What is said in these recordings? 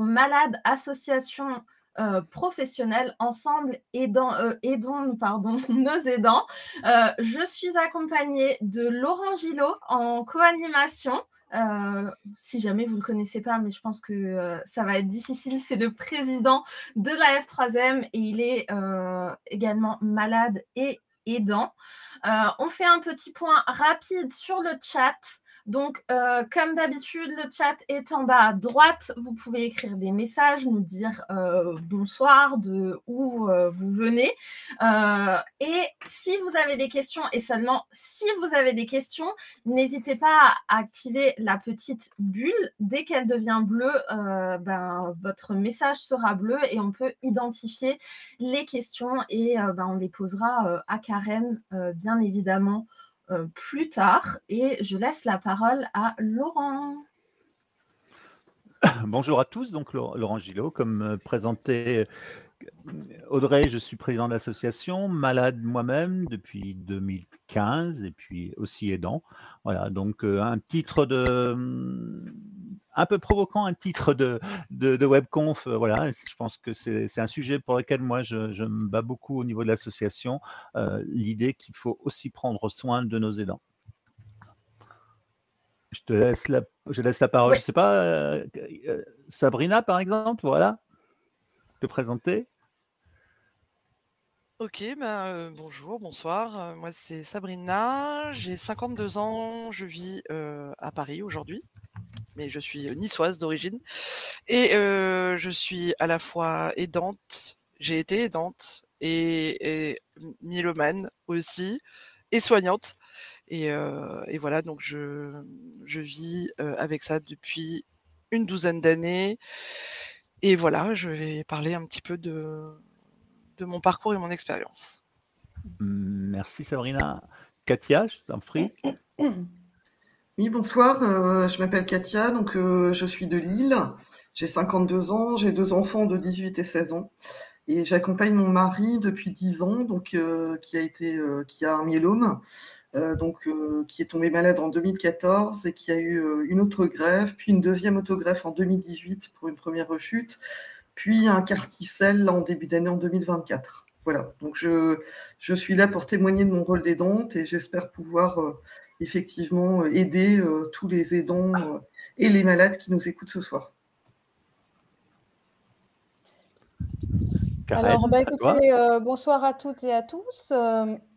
Malade association professionnelle, ensemble aidons nos aidants. Je suis accompagnée de Laurent Gillot en co-animation. Si jamais vous ne le connaissez pas, mais je pense que ça va être difficile, c'est le président de la F3M et il est également malade et aidant. On fait un petit point rapide sur le chat. Donc, comme d'habitude, le chat est en bas à droite. Vous pouvez écrire des messages, nous dire bonsoir, de où vous venez. Et si vous avez des questions, et seulement si vous avez des questions, n'hésitez pas à activer la petite bulle. Dès qu'elle devient bleue, votre message sera bleu et on peut identifier les questions et on les posera à Karen, bien évidemment, plus tard. Et je laisse la parole à Laurent. Bonjour à tous, donc Laurent Gillot, comme présenté Audrey, je suis président de l'association, malade moi-même depuis 2015 et puis aussi aidant. Voilà, donc un titre un peu provoquant, un titre de webconf. Voilà, je pense que c'est un sujet pour lequel moi je me bats beaucoup au niveau de l'association, l'idée qu'il faut aussi prendre soin de nos aidants. Je laisse la parole, Oui. Je ne sais pas, Sabrina par exemple, voilà, te présenter. Ok, bonjour, bonsoir, moi c'est Sabrina, j'ai 52 ans, je vis à Paris aujourd'hui, mais je suis niçoise d'origine, et je suis à la fois aidante, j'ai été aidante, et myélomane aussi, et soignante, et voilà, donc je vis avec ça depuis une douzaine d'années, et voilà, je vais parler un petit peu de mon parcours et mon expérience. Merci Sabrina. Katia, je t'en prie. Oui, bonsoir, je m'appelle Katia, donc je suis de Lille, j'ai 52 ans, j'ai 2 enfants de 18 et 16 ans et j'accompagne mon mari depuis 10 ans, donc qui a un myélome, qui est tombé malade en 2014 et qui a eu une autre greffe, puis une deuxième autogreffe en 2018 pour une première rechute, puis un carticelle en début d'année en 2024. Voilà, donc je suis là pour témoigner de mon rôle d'aidante et j'espère pouvoir effectivement aider tous les aidants et les malades qui nous écoutent ce soir. Karen, Alors, écoutez, bonsoir à toutes et à tous.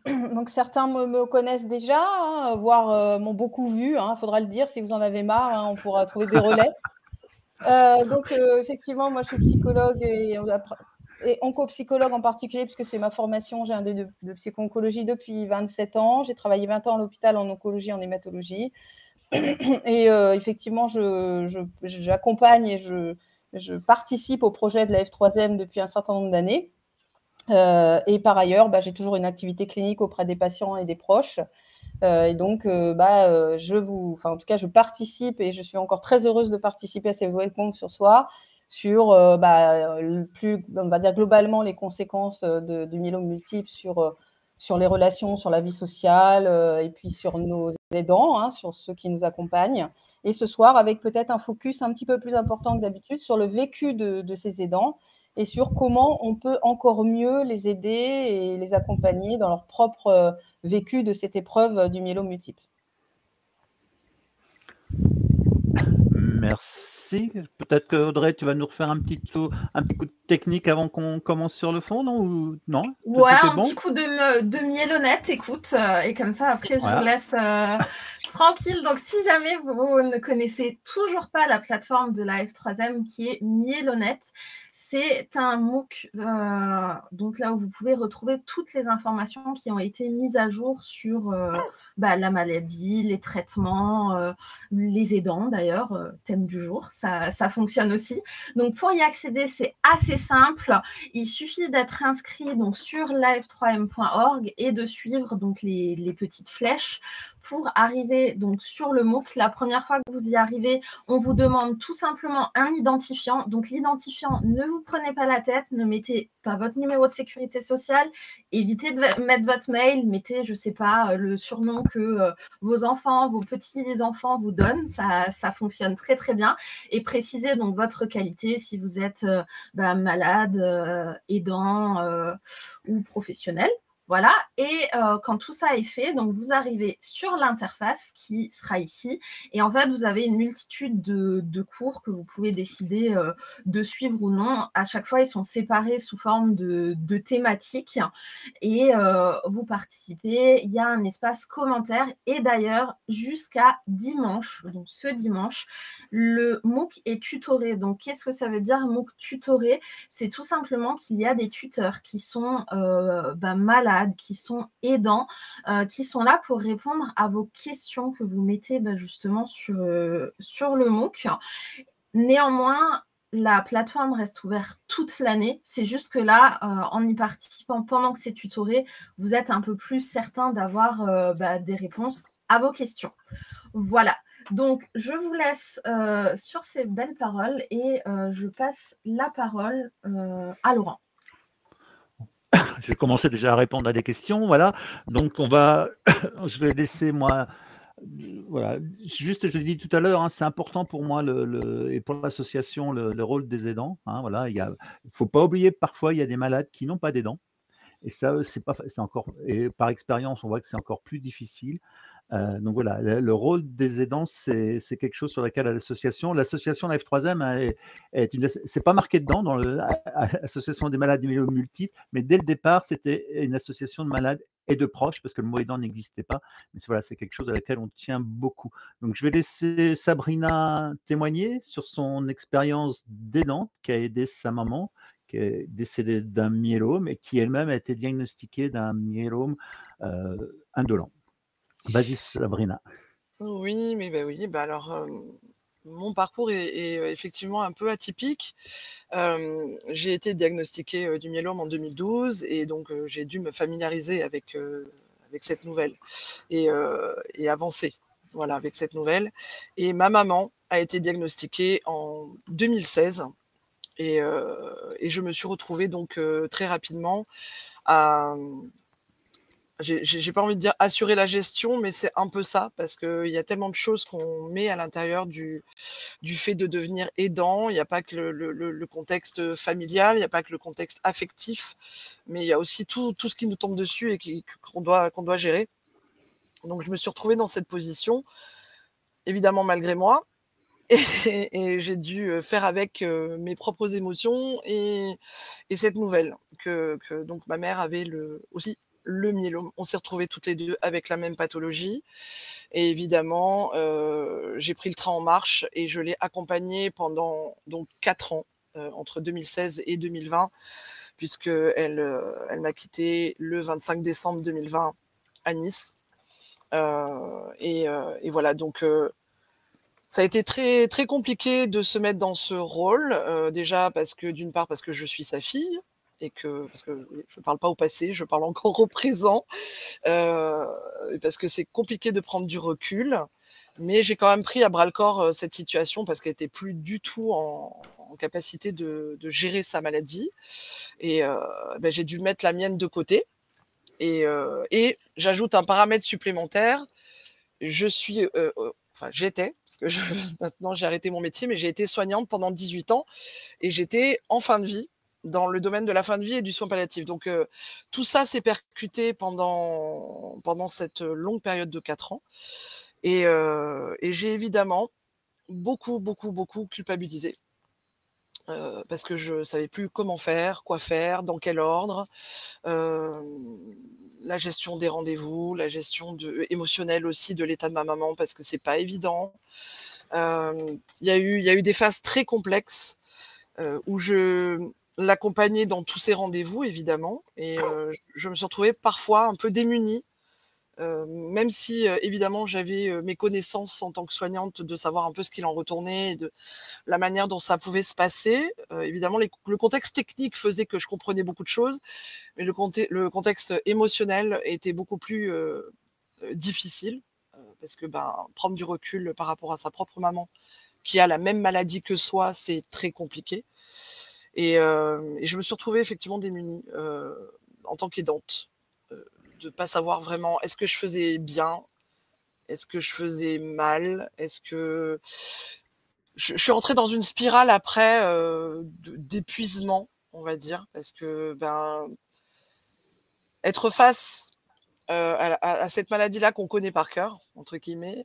Donc, certains me connaissent déjà, hein, voire m'ont beaucoup vu. Il faudra le dire, si vous en avez marre, hein, on pourra trouver des relais. Donc, effectivement, moi, je suis psychologue et oncopsychologue en particulier, puisque c'est ma formation. J'ai un DEU de psycho-oncologie depuis 27 ans. J'ai travaillé 20 ans à l'hôpital en oncologie, en hématologie. Et effectivement, j'accompagne et je participe au projet de la F3M depuis un certain nombre d'années. Et par ailleurs, j'ai toujours une activité clinique auprès des patients et des proches. Et donc, en tout cas, je participe et je suis encore très heureuse de participer à ces webconf ce soir sur, on va dire globalement les conséquences du myélome multiple sur les relations, sur la vie sociale et puis sur nos aidants, sur ceux qui nous accompagnent. Et ce soir, avec peut-être un focus un petit peu plus important que d'habitude sur le vécu de ces aidants et sur comment on peut encore mieux les aider et les accompagner dans leur propre vécu de cette épreuve du myélome multiple. Merci. Peut-être que Audrey, tu vas nous refaire un petit coup de technique avant qu'on commence sur le fond, non? Ou non? Ouais, un petit coup de myélonette, écoute, et comme ça, après, je vous laisse tranquille. Donc, si jamais vous ne connaissez toujours pas la plateforme de la F3M qui est Myélonette, c'est un MOOC, donc là où vous pouvez retrouver toutes les informations qui ont été mises à jour sur la maladie, les traitements, les aidants d'ailleurs, thème du jour, ça fonctionne aussi. Donc, pour y accéder, c'est assez simple. Il suffit d'être inscrit donc sur la f3m.org et de suivre donc les petites flèches pour arriver donc sur le MOOC. La première fois que vous y arrivez, on vous demande tout simplement un identifiant. Donc l'identifiant, ne vous prenez pas la tête, ne mettez pas votre numéro de sécurité sociale, évitez de mettre votre mail, mettez, je ne sais pas, le surnom que vos enfants, vos petits-enfants vous donnent, ça fonctionne très très bien. Et précisez donc votre qualité, si vous êtes malade, aidant ou professionnel. Voilà, et quand tout ça est fait, donc vous arrivez sur l'interface qui sera ici, et en fait, vous avez une multitude de cours que vous pouvez décider de suivre ou non. À chaque fois, ils sont séparés sous forme de thématiques, et vous participez. Il y a un espace commentaire, et d'ailleurs, jusqu'à dimanche, donc ce dimanche, le MOOC est tutoré. Donc, qu'est-ce que ça veut dire, MOOC tutoré? C'est tout simplement qu'il y a des tuteurs qui sont malades, qui sont aidants, qui sont là pour répondre à vos questions que vous mettez justement sur le MOOC. Néanmoins, la plateforme reste ouverte toute l'année. C'est juste que là, en y participant pendant que c'est tutoré, vous êtes un peu plus certain d'avoir des réponses à vos questions. Voilà. Donc, je vous laisse sur ces belles paroles et je passe la parole à Laurent. Je vais commencer déjà à répondre à des questions, voilà. Donc je vais laisser moi, voilà. Juste, je l'ai dit tout à l'heure, hein, c'est important pour moi et pour l'association le rôle des aidants. Hein, voilà, il faut pas oublier parfois il y a des malades qui n'ont pas d'aidants. Et ça, c'est encore, et par expérience, on voit que c'est encore plus difficile. Donc voilà, le rôle des aidants, c'est quelque chose sur lequel l'association la F3M c'est pas marqué dedans dans l'association des malades multiples, mais dès le départ, c'était une association de malades et de proches, parce que le mot aidant n'existait pas. Mais voilà, c'est quelque chose à laquelle on tient beaucoup. Donc je vais laisser Sabrina témoigner sur son expérience d'aidante qui a aidé sa maman, qui est décédée d'un myélome et qui elle-même a été diagnostiquée d'un myélome indolent. Vas-y, Sabrina. Oui, alors, mon parcours est effectivement un peu atypique. J'ai été diagnostiquée du myélome en 2012 et donc j'ai dû me familiariser avec cette nouvelle et avancer avec cette nouvelle. Et ma maman a été diagnostiquée en 2016 et je me suis retrouvée donc très rapidement à... J'ai pas envie de dire assurer la gestion, mais c'est un peu ça, parce qu'il y a tellement de choses qu'on met à l'intérieur du fait de devenir aidant. Il n'y a pas que le contexte familial, il n'y a pas que le contexte affectif, mais il y a aussi tout ce qui nous tombe dessus et qu'on doit gérer. Donc je me suis retrouvée dans cette position, évidemment malgré moi, et j'ai dû faire avec mes propres émotions et cette nouvelle que donc ma mère avait aussi le myélome. On s'est retrouvés toutes les deux avec la même pathologie. Et évidemment, j'ai pris le train en marche et je l'ai accompagnée pendant donc 4 ans, entre 2016 et 2020, puisqu'elle m'a quitté le 25 décembre 2020 à Nice. Et voilà, donc ça a été très, très compliqué de se mettre dans ce rôle, déjà d'une part parce que je suis sa fille, parce que je ne parle pas au passé, je parle encore au présent, parce que c'est compliqué de prendre du recul, mais j'ai quand même pris à bras-le-corps cette situation parce qu'elle n'était plus du tout en capacité de gérer sa maladie, et j'ai dû mettre la mienne de côté, et j'ajoute un paramètre supplémentaire. J'étais, parce que maintenant j'ai arrêté mon métier, mais j'ai été soignante pendant 18 ans et j'étais en fin de vie, dans le domaine de la fin de vie et du soin palliatif. Donc tout ça s'est percuté pendant cette longue période de 4 ans. Et j'ai évidemment beaucoup culpabilisé. Parce que je ne savais plus comment faire, quoi faire, dans quel ordre. La gestion des rendez-vous, la gestion émotionnelle aussi de l'état de ma maman, parce que c'est pas évident. Il y a eu des phases très complexes où je l'accompagnais dans tous ses rendez-vous, évidemment, et je me suis retrouvée parfois un peu démunie, même si évidemment j'avais mes connaissances en tant que soignante de savoir un peu ce qu'il en retournait et de la manière dont ça pouvait se passer. Évidemment, le contexte technique faisait que je comprenais beaucoup de choses, mais le contexte émotionnel était beaucoup plus difficile, parce que prendre du recul par rapport à sa propre maman qui a la même maladie que soi, c'est très compliqué. Et je me suis retrouvée effectivement démunie en tant qu'aidante, de pas savoir vraiment est-ce que je faisais bien, est-ce que je faisais mal, est-ce que je suis rentrée dans une spirale après d'épuisement, on va dire, parce que être face à cette maladie-là qu'on connaît par cœur, entre guillemets,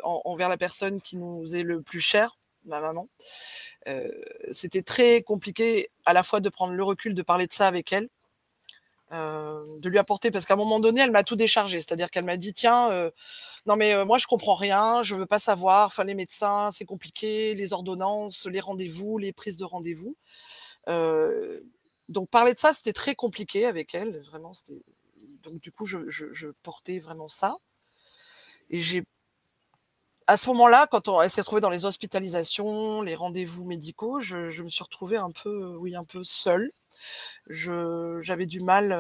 envers la personne qui nous est le plus chère, ma maman, c'était très compliqué à la fois de prendre le recul, de parler de ça avec elle, de lui apporter, parce qu'à un moment donné, elle m'a tout déchargé, c'est-à-dire qu'elle m'a dit tiens, non mais moi je comprends rien, je veux pas savoir, enfin les médecins c'est compliqué, les ordonnances, les rendez-vous, les prises de rendez-vous. Donc parler de ça c'était très compliqué avec elle, vraiment c'était. Donc du coup je portais vraiment ça. Et à ce moment-là, quand elle s'est retrouvée dans les hospitalisations, les rendez-vous médicaux, je me suis retrouvée un peu seule. J'avais du mal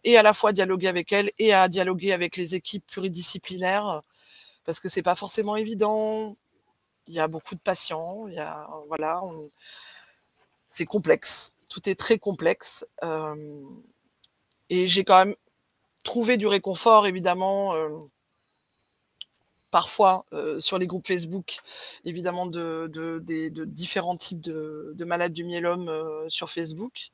et à la fois à dialoguer avec elle et à dialoguer avec les équipes pluridisciplinaires, parce que c'est pas forcément évident. Il y a beaucoup de patients, c'est complexe. Tout est très complexe. Et j'ai quand même trouvé du réconfort, évidemment, parfois sur les groupes Facebook, évidemment de différents types de malades du myélome sur Facebook,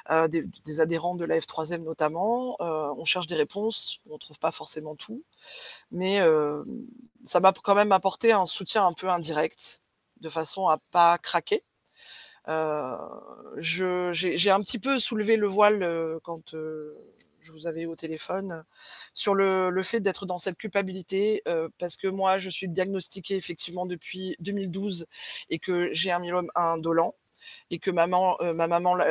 des adhérents de la F3M notamment. On cherche des réponses, on ne trouve pas forcément tout, mais ça m'a quand même apporté un soutien un peu indirect, de façon à pas craquer. J'ai un petit peu soulevé le voile quand je vous avais au téléphone sur le fait d'être dans cette culpabilité, parce que moi je suis diagnostiquée effectivement depuis 2012 et que j'ai un myélome indolent et que ma maman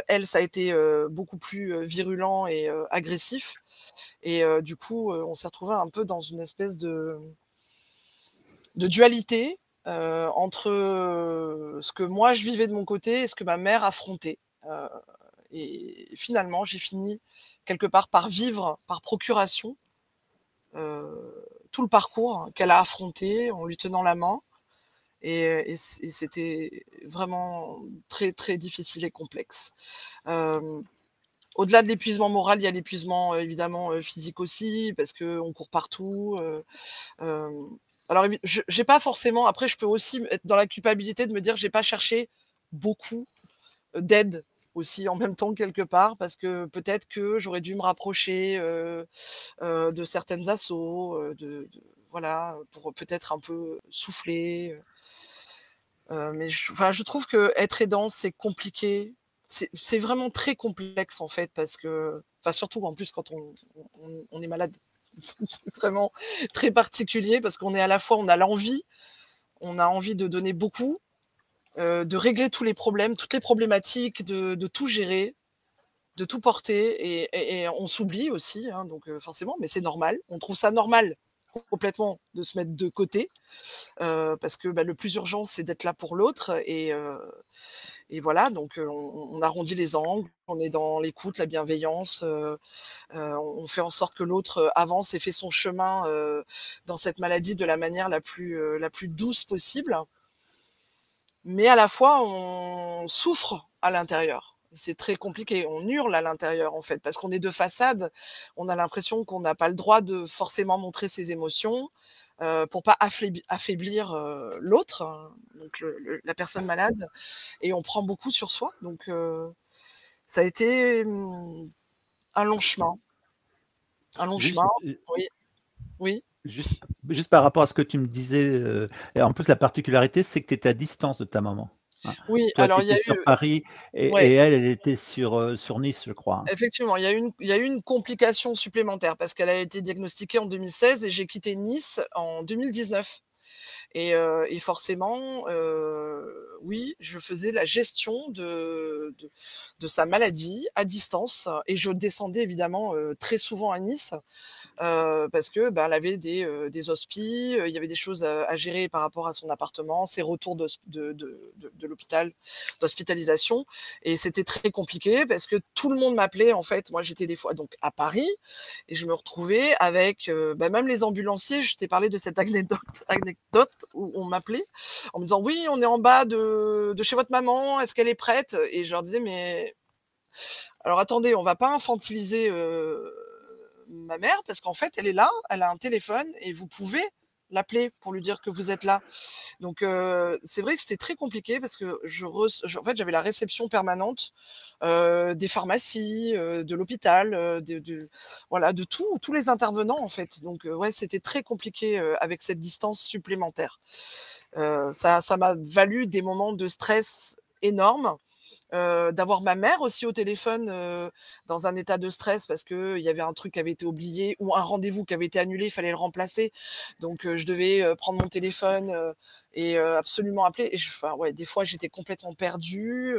elle ça a été beaucoup plus virulent et agressif, et du coup on s'est retrouvé un peu dans une espèce de dualité entre ce que moi je vivais de mon côté et ce que ma mère affrontait. Et finalement, j'ai fini quelque part par vivre par procuration tout le parcours qu'elle a affronté en lui tenant la main. Et c'était vraiment très, très difficile et complexe. Au-delà de l'épuisement moral, il y a l'épuisement évidemment physique aussi, parce qu'on court partout. Alors, j'ai pas forcément. Après, je peux aussi être dans la culpabilité de me dire j'ai pas cherché beaucoup d'aide aussi en même temps quelque part, parce que peut-être que j'aurais dû me rapprocher de certaines assos, voilà, pour peut-être un peu souffler. Mais je trouve que être aidant, c'est compliqué. C'est vraiment très complexe en fait, parce que, surtout en plus quand on est malade, c'est vraiment très particulier, parce qu'on est à la fois, on a envie de donner beaucoup, de régler tous les problèmes, toutes les problématiques, de tout gérer, de tout porter, et on s'oublie aussi, hein, donc forcément, mais c'est normal. On trouve ça normal complètement de se mettre de côté, parce que le plus urgent, c'est d'être là pour l'autre, et voilà, donc on arrondit les angles, on est dans l'écoute, la bienveillance, on fait en sorte que l'autre avance et fait son chemin dans cette maladie de la manière la plus douce possible. Mais à la fois, on souffre à l'intérieur. C'est très compliqué. On hurle à l'intérieur, en fait, parce qu'on est de façade. On a l'impression qu'on n'a pas le droit de forcément montrer ses émotions pour pas affaiblir l'autre, hein, donc la personne malade. Et on prend beaucoup sur soi. Donc, ça a été un long chemin. Un long chemin, oui. Oui. Juste par rapport à ce que tu me disais, et en plus la particularité, c'est que tu étais à distance de ta maman, hein. Oui, Toi, tu alors il y a étais sur eu. Paris Ouais. et elle était sur Nice, je crois, hein. Effectivement, il y a eu une complication supplémentaire, parce qu'elle a été diagnostiquée en 2016 et j'ai quitté Nice en 2019. Et forcément, oui, je faisais la gestion de sa maladie à distance, et je descendais évidemment très souvent à Nice parce que elle avait des hospices, il y avait des choses à gérer par rapport à son appartement, ses retours de l'hôpital, d'hospitalisation, et c'était très compliqué parce que tout le monde m'appelait en fait. Moi, j'étais des fois donc à Paris et je me retrouvais avec même les ambulanciers. Je t'ai parlé de cette anecdote où on m'appelait en me disant oui, on est en bas de chez votre maman, est-ce qu'elle est prête? Et je leur disais mais alors attendez, on va pas infantiliser ma mère parce qu'en fait elle est là, elle a un téléphone et vous pouvez l'appeler pour lui dire que vous êtes là. Donc c'est vrai que c'était très compliqué parce que en fait j'avais la réception permanente des pharmacies, de l'hôpital, voilà, de tous les intervenants en fait. Donc ouais, c'était très compliqué avec cette distance supplémentaire. Ça m'a valu des moments de stress énormes. D'avoir ma mère aussi au téléphone dans un état de stress parce qu'il y avait un truc qui avait été oublié ou un rendez-vous qui avait été annulé, il fallait le remplacer. Donc je devais prendre mon téléphone et absolument appeler. Et ouais, des fois, j'étais complètement perdue.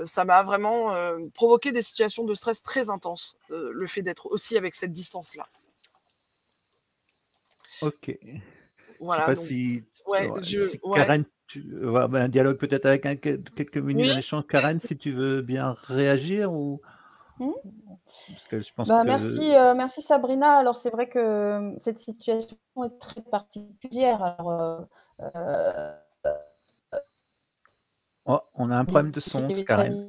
Ça m'a vraiment provoqué des situations de stress très intenses, le fait d'être aussi avec cette distance-là. Ok. Je Voilà, sais pas donc, si ouais. Karen, un dialogue peut-être avec quelques minutes Oui. d'un échange. Karen, si tu veux bien réagir ou parce que je pense merci Sabrina. Alors c'est vrai que cette situation est très particulière. Alors, oh, on a un problème de son, Karen.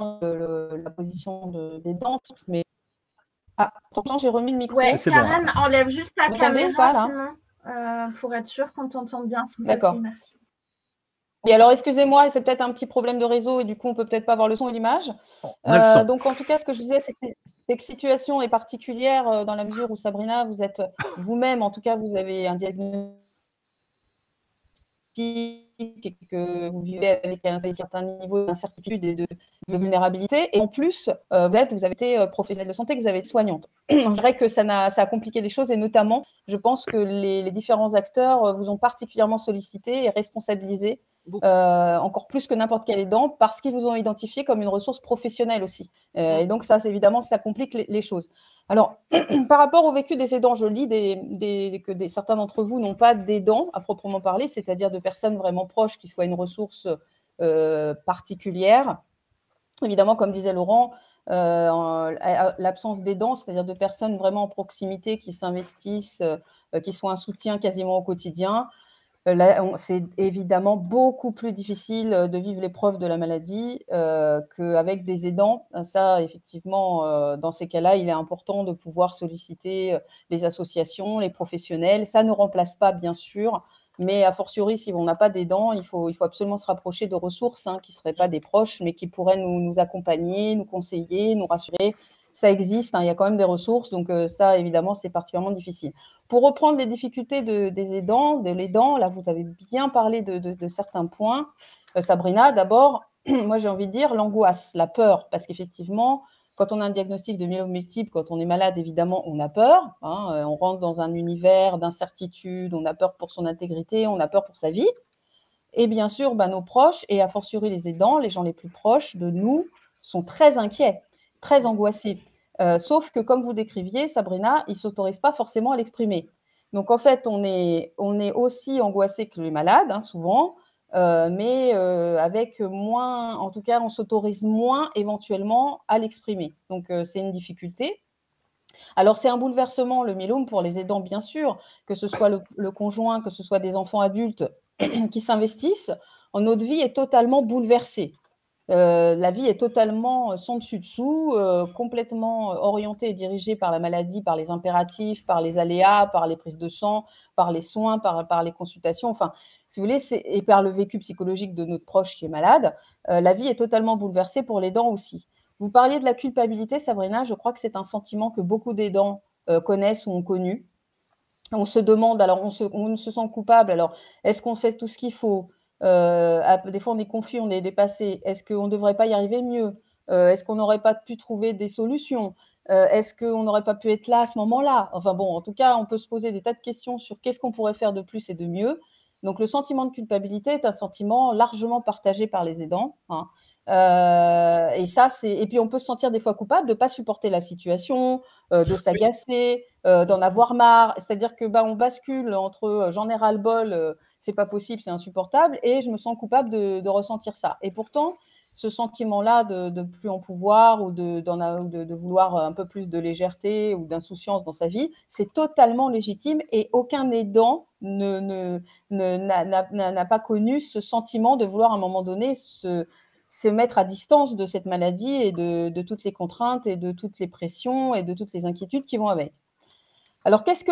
La position des dents, mais pourtant j'ai remis le micro. Ouais, C'est Karen, bon. enlève juste ta Vous m'entendez caméra ou pas, là sinon, pour être sûr qu'on t'entende bien, s'il te D'accord. plaît, merci. Et alors, excusez-moi, c'est peut-être un petit problème de réseau et du coup, on peut peut-être pas voir le son et l'image. On a le son. Donc, en tout cas, ce que je disais, c'est que cette situation est particulière dans la mesure où, Sabrina, vous êtes vous-même, en tout cas, vous avez un diagnostic et que vous vivez avec un certain niveau d'incertitude et de vulnérabilité. Et en plus, vous avez été professionnelle de santé, que vous avez été soignante. Je dirais que ça a compliqué les choses et notamment, je pense que les différents acteurs vous ont particulièrement sollicité et responsabilisé encore plus que n'importe quel aidant parce qu'ils vous ont identifié comme une ressource professionnelle aussi. Et donc, ça, évidemment, ça complique les choses. Alors, par rapport au vécu des aidants, je lis que certains d'entre vous n'ont pas d'aidants à proprement parler, c'est-à-dire de personnes vraiment proches qui soient une ressource particulière. Évidemment, comme disait Laurent, l'absence d'aidants, c'est-à-dire de personnes vraiment en proximité qui s'investissent, qui sont un soutien quasiment au quotidien. Là, c'est évidemment beaucoup plus difficile de vivre l'épreuve de la maladie qu'avec des aidants. Ça, effectivement, dans ces cas-là, il est important de pouvoir solliciter les associations, les professionnels. Ça ne remplace pas, bien sûr, mais a fortiori, si on n'a pas d'aidants, il faut absolument se rapprocher de ressources qui ne seraient pas des proches, mais qui pourraient nous accompagner, nous conseiller, nous rassurer. Ça existe, il y a quand même des ressources, donc ça, évidemment, c'est particulièrement difficile. Pour reprendre les difficultés des aidants, de l'aidant, là, vous avez bien parlé de certains points. Sabrina, d'abord, moi, j'ai envie de dire l'angoisse, la peur, parce qu'effectivement, quand on a un diagnostic de myélome multiple, quand on est malade, évidemment, on a peur. On rentre dans un univers d'incertitude, on a peur pour son intégrité, on a peur pour sa vie. Et bien sûr, nos proches, et a fortiori les aidants, les gens les plus proches de nous, sont très inquiets, très angoissés. Sauf que, comme vous décriviez, Sabrina, ils ne s'autorisent pas forcément à l'exprimer. Donc, en fait, on est aussi angoissé que les malades, souvent, mais avec moins, en tout cas, on s'autorise moins éventuellement à l'exprimer. Donc, c'est une difficulté. Alors, c'est un bouleversement, le myélome, pour les aidants, bien sûr, que ce soit le conjoint, que ce soit des enfants adultes qui s'investissent. Notre vie est totalement bouleversée. La vie est totalement sans dessus-dessous, complètement orientée et dirigée par la maladie, par les impératifs, par les aléas, par les prises de sang, par les soins, par les consultations, enfin, si vous voulez, et par le vécu psychologique de notre proche qui est malade. La vie est totalement bouleversée pour l'aidant aussi. Vous parliez de la culpabilité, Sabrina, je crois que c'est un sentiment que beaucoup d'aidants connaissent ou ont connu. On se demande, alors on se sent coupable, alors est-ce qu'on fait tout ce qu'il faut ? Des fois, on est confus, on est dépassé. Est-ce qu'on ne devrait pas y arriver mieux ? Est-ce qu'on n'aurait pas pu trouver des solutions ? Est-ce qu'on n'aurait pas pu être là à ce moment-là ? Enfin bon, en tout cas, on peut se poser des tas de questions sur qu'est-ce qu'on pourrait faire de plus et de mieux. Donc, le sentiment de culpabilité est un sentiment largement partagé par les aidants. Et puis on peut se sentir des fois coupable de pas supporter la situation, de s'agacer, d'en avoir marre. C'est-à-dire que on bascule entre j'en ai ras-le-bol, c'est pas possible, c'est insupportable, et je me sens coupable de ressentir ça. Et pourtant, ce sentiment-là de plus en pouvoir ou de vouloir un peu plus de légèreté ou d'insouciance dans sa vie, c'est totalement légitime, et aucun aidant n'a pas connu ce sentiment de vouloir à un moment donné se mettre à distance de cette maladie et de toutes les contraintes et de toutes les pressions et de toutes les inquiétudes qui vont avec. Alors, qu'est-ce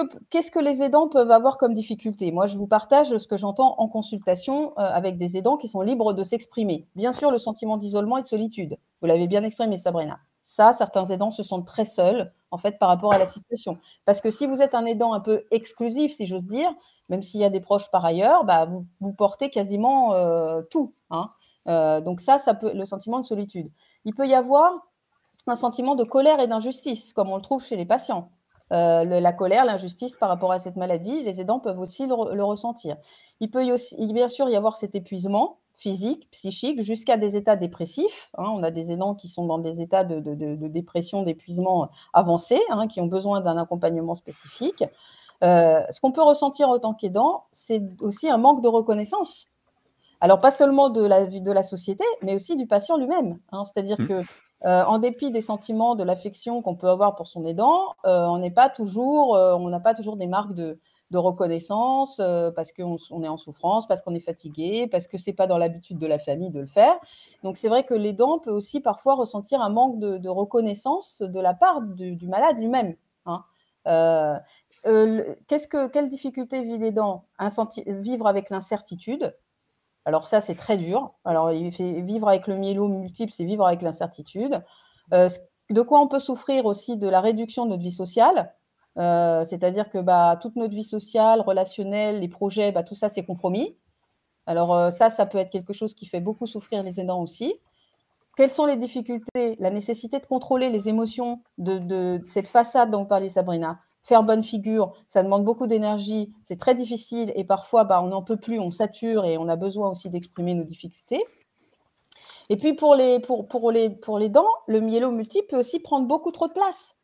que les aidants peuvent avoir comme difficulté? Moi, je vous partage ce que j'entends en consultation avec des aidants qui sont libres de s'exprimer. Bien sûr, le sentiment d'isolement et de solitude. Vous l'avez bien exprimé, Sabrina. Ça, certains aidants se sentent très seuls, en fait, par rapport à la situation. Parce que si vous êtes un aidant un peu exclusif, si j'ose dire, même s'il y a des proches par ailleurs, vous portez quasiment tout, hein. Donc ça peut, le sentiment de solitude. Il peut y avoir un sentiment de colère et d'injustice, comme on le trouve chez les patients. La colère, l'injustice par rapport à cette maladie, les aidants peuvent aussi le ressentir. Il peut bien sûr y avoir cet épuisement physique, psychique, jusqu'à des états dépressifs. On a des aidants qui sont dans des états de dépression, d'épuisement avancé, qui ont besoin d'un accompagnement spécifique. Ce qu'on peut ressentir en tant qu'aidant, c'est aussi un manque de reconnaissance. Alors, pas seulement de la société, mais aussi du patient lui-même. C'est-à-dire que, en dépit des sentiments, de l'affection qu'on peut avoir pour son aidant, on n'a pas toujours des marques de reconnaissance parce qu'on est en souffrance, parce qu'on est fatigué, parce que ce n'est pas dans l'habitude de la famille de le faire. Donc, c'est vrai que l'aidant peut aussi parfois ressentir un manque de reconnaissance de la part du malade lui-même. Quelle difficulté vit l'aidant? Vivre avec l'incertitude. Alors ça, c'est très dur. Alors, vivre avec le myélome multiple, c'est vivre avec l'incertitude. De quoi on peut souffrir aussi? De la réduction de notre vie sociale. C'est-à-dire que toute notre vie sociale, relationnelle, les projets, tout ça, c'est compromis. Alors ça peut être quelque chose qui fait beaucoup souffrir les aidants aussi. Quelles sont les difficultés? La nécessité de contrôler les émotions de cette façade dont parlait Sabrina. Faire bonne figure, ça demande beaucoup d'énergie, c'est très difficile et parfois on n'en peut plus, on sature et on a besoin aussi d'exprimer nos difficultés. Et puis pour les dents, le myélome multiple peut aussi prendre beaucoup trop de place.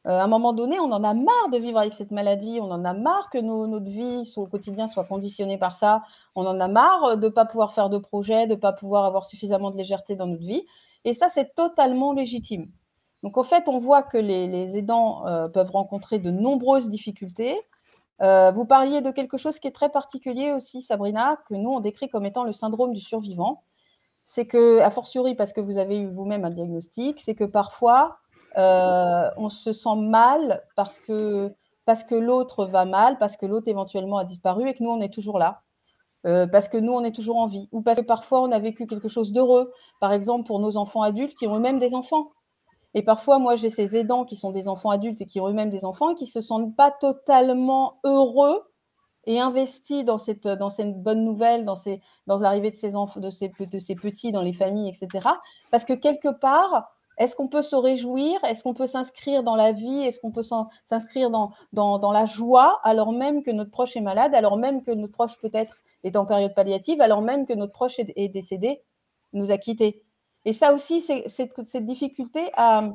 À un moment donné, on en a marre de vivre avec cette maladie, on en a marre que notre vie au quotidien soit conditionnée par ça, on en a marre de ne pas pouvoir faire de projets, de ne pas pouvoir avoir suffisamment de légèreté dans notre vie. Et ça, c'est totalement légitime. Donc, en fait, on voit que les aidants peuvent rencontrer de nombreuses difficultés. Vous parliez de quelque chose qui est très particulier aussi, Sabrina, que nous, on décrit comme étant le syndrome du survivant. C'est que, a fortiori, parce que vous avez eu vous-même un diagnostic, c'est que parfois, on se sent mal parce que l'autre va mal, parce que l'autre éventuellement a disparu et que nous, on est toujours là. Parce que nous, on est toujours en vie. Ou parce que parfois, on a vécu quelque chose d'heureux. Par exemple, pour nos enfants adultes qui ont eux-mêmes des enfants. Et parfois, moi, j'ai ces aidants qui sont des enfants adultes et qui ont eux-mêmes des enfants et qui ne se sentent pas totalement heureux et investis dans cette bonne nouvelle, dans l'arrivée de ces enfants, de ces petits dans les familles, etc. Parce que quelque part, est-ce qu'on peut se réjouir? Est-ce qu'on peut s'inscrire dans la vie? Est-ce qu'on peut s'inscrire dans la joie alors même que notre proche est malade, alors même que notre proche peut-être est en période palliative, alors même que notre proche est décédé, nous a quittés? Et ça aussi, c'est cette difficulté à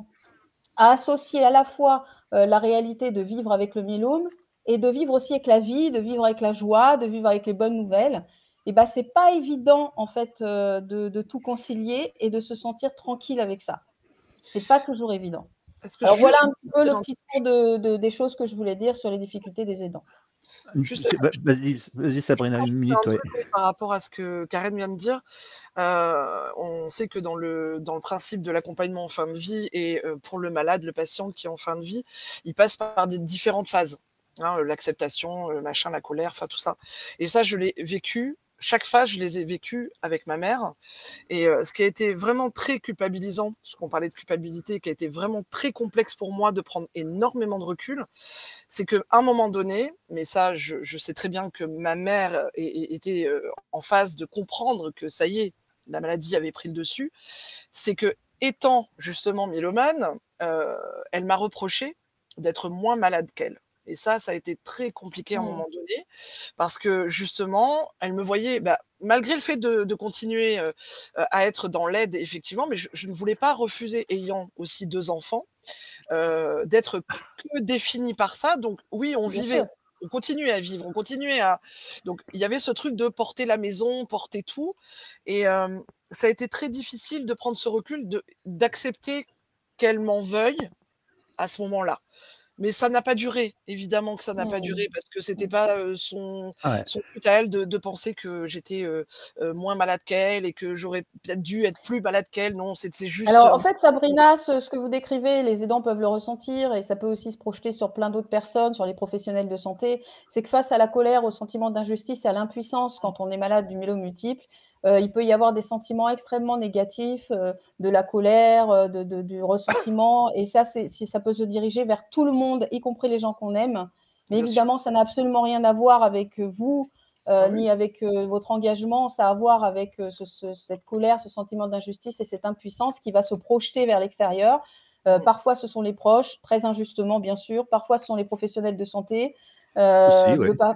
associer à la fois la réalité de vivre avec le myélome et de vivre aussi avec la vie, de vivre avec la joie, de vivre avec les bonnes nouvelles. Et c'est pas évident en fait de tout concilier et de se sentir tranquille avec ça. C'est pas toujours évident. Alors voilà un petit peu le petit tour des choses que je voulais dire sur les difficultés des aidants. Vas-y Sabrina, une minute. Par rapport à ce que Karen vient de dire, on sait que dans le principe de l'accompagnement en fin de vie et pour le malade, le patient qui est en fin de vie, il passe par des différentes phases. L'acceptation, la colère, tout ça. Et ça, je l'ai vécu. Chaque phase, je les ai vécues avec ma mère. Et ce qui a été vraiment très culpabilisant, parce qu'on parlait de culpabilité, qui a été vraiment très complexe pour moi de prendre énormément de recul, c'est qu'à un moment donné, mais ça, je sais très bien que ma mère était en phase de comprendre que ça y est, la maladie avait pris le dessus, c'est que, étant justement myélomane, elle m'a reproché d'être moins malade qu'elle. Et ça a été très compliqué à un Mmh. moment donné parce que justement, elle me voyait, malgré le fait de continuer, à être dans l'aide effectivement, mais je ne voulais pas refuser, ayant aussi 2 enfants, d'être que définie par ça. Donc oui, on Bien vivait, sûr. on continuait à vivre, on continuait à donc il y avait ce truc de porter la maison, porter tout et ça a été très difficile de prendre ce recul, d'accepter qu'elle m'en veuille à ce moment-là. Mais ça n'a pas duré, évidemment que ça n'a pas Mmh. duré parce que c'était Mmh. pas, Ouais. son but à elle de penser que j'étais, moins malade qu'elle et que j'aurais peut-être dû être plus malade qu'elle. Non, c'est juste, Alors, en fait, Sabrina, ce que vous décrivez, les aidants peuvent le ressentir et ça peut aussi se projeter sur plein d'autres personnes, sur les professionnels de santé. C'est que face à la colère, au sentiment d'injustice et à l'impuissance quand on est malade du myélome multiple, il peut y avoir des sentiments extrêmement négatifs, de la colère, du ressentiment et ça peut se diriger vers tout le monde, y compris les gens qu'on aime. Mais bien sûr. évidemment, ça n'a absolument rien à voir avec, vous, Ah oui. ni avec, votre engagement. Ça a à voir avec, cette colère, ce sentiment d'injustice et cette impuissance qui va se projeter vers l'extérieur. Mmh. Parfois, ce sont les proches, très injustement, bien sûr. Parfois, ce sont les professionnels de santé. Aussi, De oui. par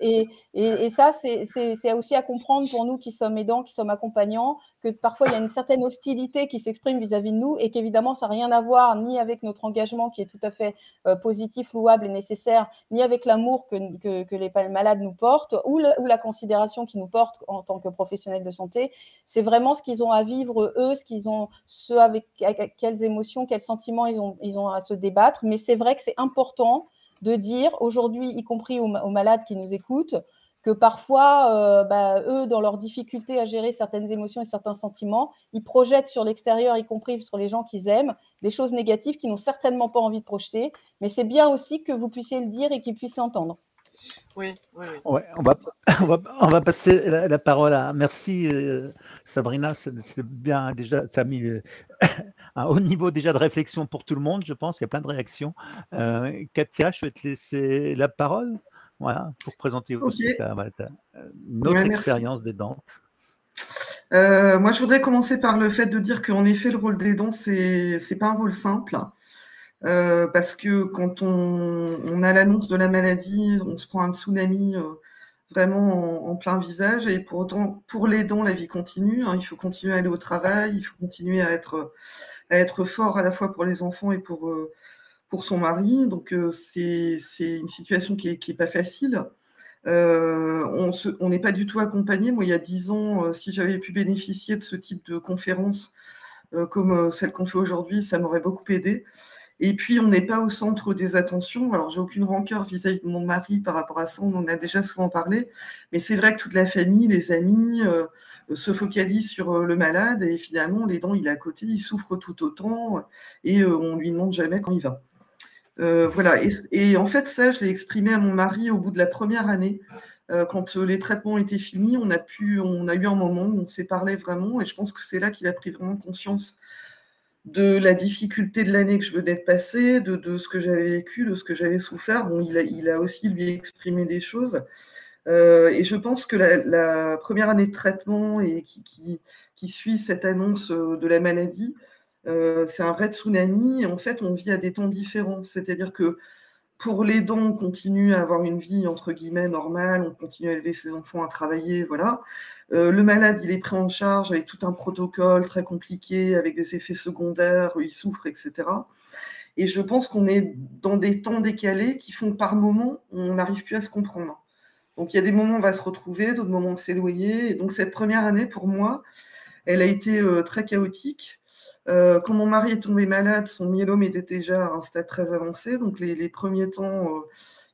et ça, c'est aussi à comprendre pour nous qui sommes aidants, qui sommes accompagnants, que parfois, il y a une certaine hostilité qui s'exprime vis-à-vis de nous et qu'évidemment, ça n'a rien à voir ni avec notre engagement qui est tout à fait, positif, louable et nécessaire, ni avec l'amour que les malades nous portent ou la considération qu'ils nous portent en tant que professionnels de santé. C'est vraiment ce qu'ils ont à vivre eux, avec quelles émotions, quels sentiments ils ont à se débattre. Mais c'est vrai que c'est important de dire aujourd'hui, y compris aux malades qui nous écoutent, que parfois, eux, dans leur difficulté à gérer certaines émotions et certains sentiments, ils projettent sur l'extérieur, y compris sur les gens qu'ils aiment, des choses négatives qu'ils n'ont certainement pas envie de projeter. Mais c'est bien aussi que vous puissiez le dire et qu'ils puissent l'entendre. Oui, oui, oui. Ouais, on va passer la parole à. Merci Sabrina, c'est bien déjà. Tu as mis un haut niveau déjà de réflexion pour tout le monde, je pense. Il y a plein de réactions. Katia, je vais te laisser la parole. Voilà, pour présenter Ok, aussi notre ouais, merci. expérience d'aidante. Moi, je voudrais commencer par le fait de dire qu'en effet, le rôle d'aidant, c'est pas un rôle simple. Parce que quand on a l'annonce de la maladie, on se prend un tsunami vraiment en plein visage. Et pour autant, pour l'aidant, la vie continue. Hein, il faut continuer à aller au travail, il faut continuer à être fort à la fois pour les enfants et pour son mari. Donc, c'est une situation qui est pas facile. On n'est pas du tout accompagné. Moi, il y a 10 ans, si j'avais pu bénéficier de ce type de conférence comme celle qu'on fait aujourd'hui, ça m'aurait beaucoup aidé. Et puis, on n'est pas au centre des attentions. Alors, j'ai aucune rancœur vis-à-vis de mon mari par rapport à ça, on en a déjà souvent parlé. Mais c'est vrai que toute la famille, les amis, se focalisent sur le malade et finalement, l'aidant, il est à côté, il souffre tout autant et on lui demande jamais quand il va. Voilà. Et en fait, ça, je l'ai exprimé à mon mari au bout de la première année. Quand les traitements étaient finis, on a eu un moment où on s'est parlé vraiment et je pense que c'est là qu'il a pris vraiment conscience de la difficulté de l'année que je venais de passer, de ce que j'avais vécu, de ce que j'avais souffert. Bon, il a aussi, lui, exprimé des choses. Et je pense que la première année de traitement et qui suit cette annonce de la maladie, c'est un vrai tsunami. Et en fait, on vit à des temps différents. C'est-à-dire que pour l'aidant, on continue à avoir une vie entre guillemets normale, on continue à élever ses enfants, à travailler, voilà. Le malade, il est pris en charge avec tout un protocole très compliqué, avec des effets secondaires, il souffre, etc. Et je pense qu'on est dans des temps décalés qui font que par moments, on n'arrive plus à se comprendre. Donc il y a des moments où on va se retrouver, d'autres moments s'éloigner. Et donc cette première année, pour moi, elle a été très chaotique. Quand mon mari est tombé malade, son myélome était déjà à un stade très avancé. Donc les premiers temps,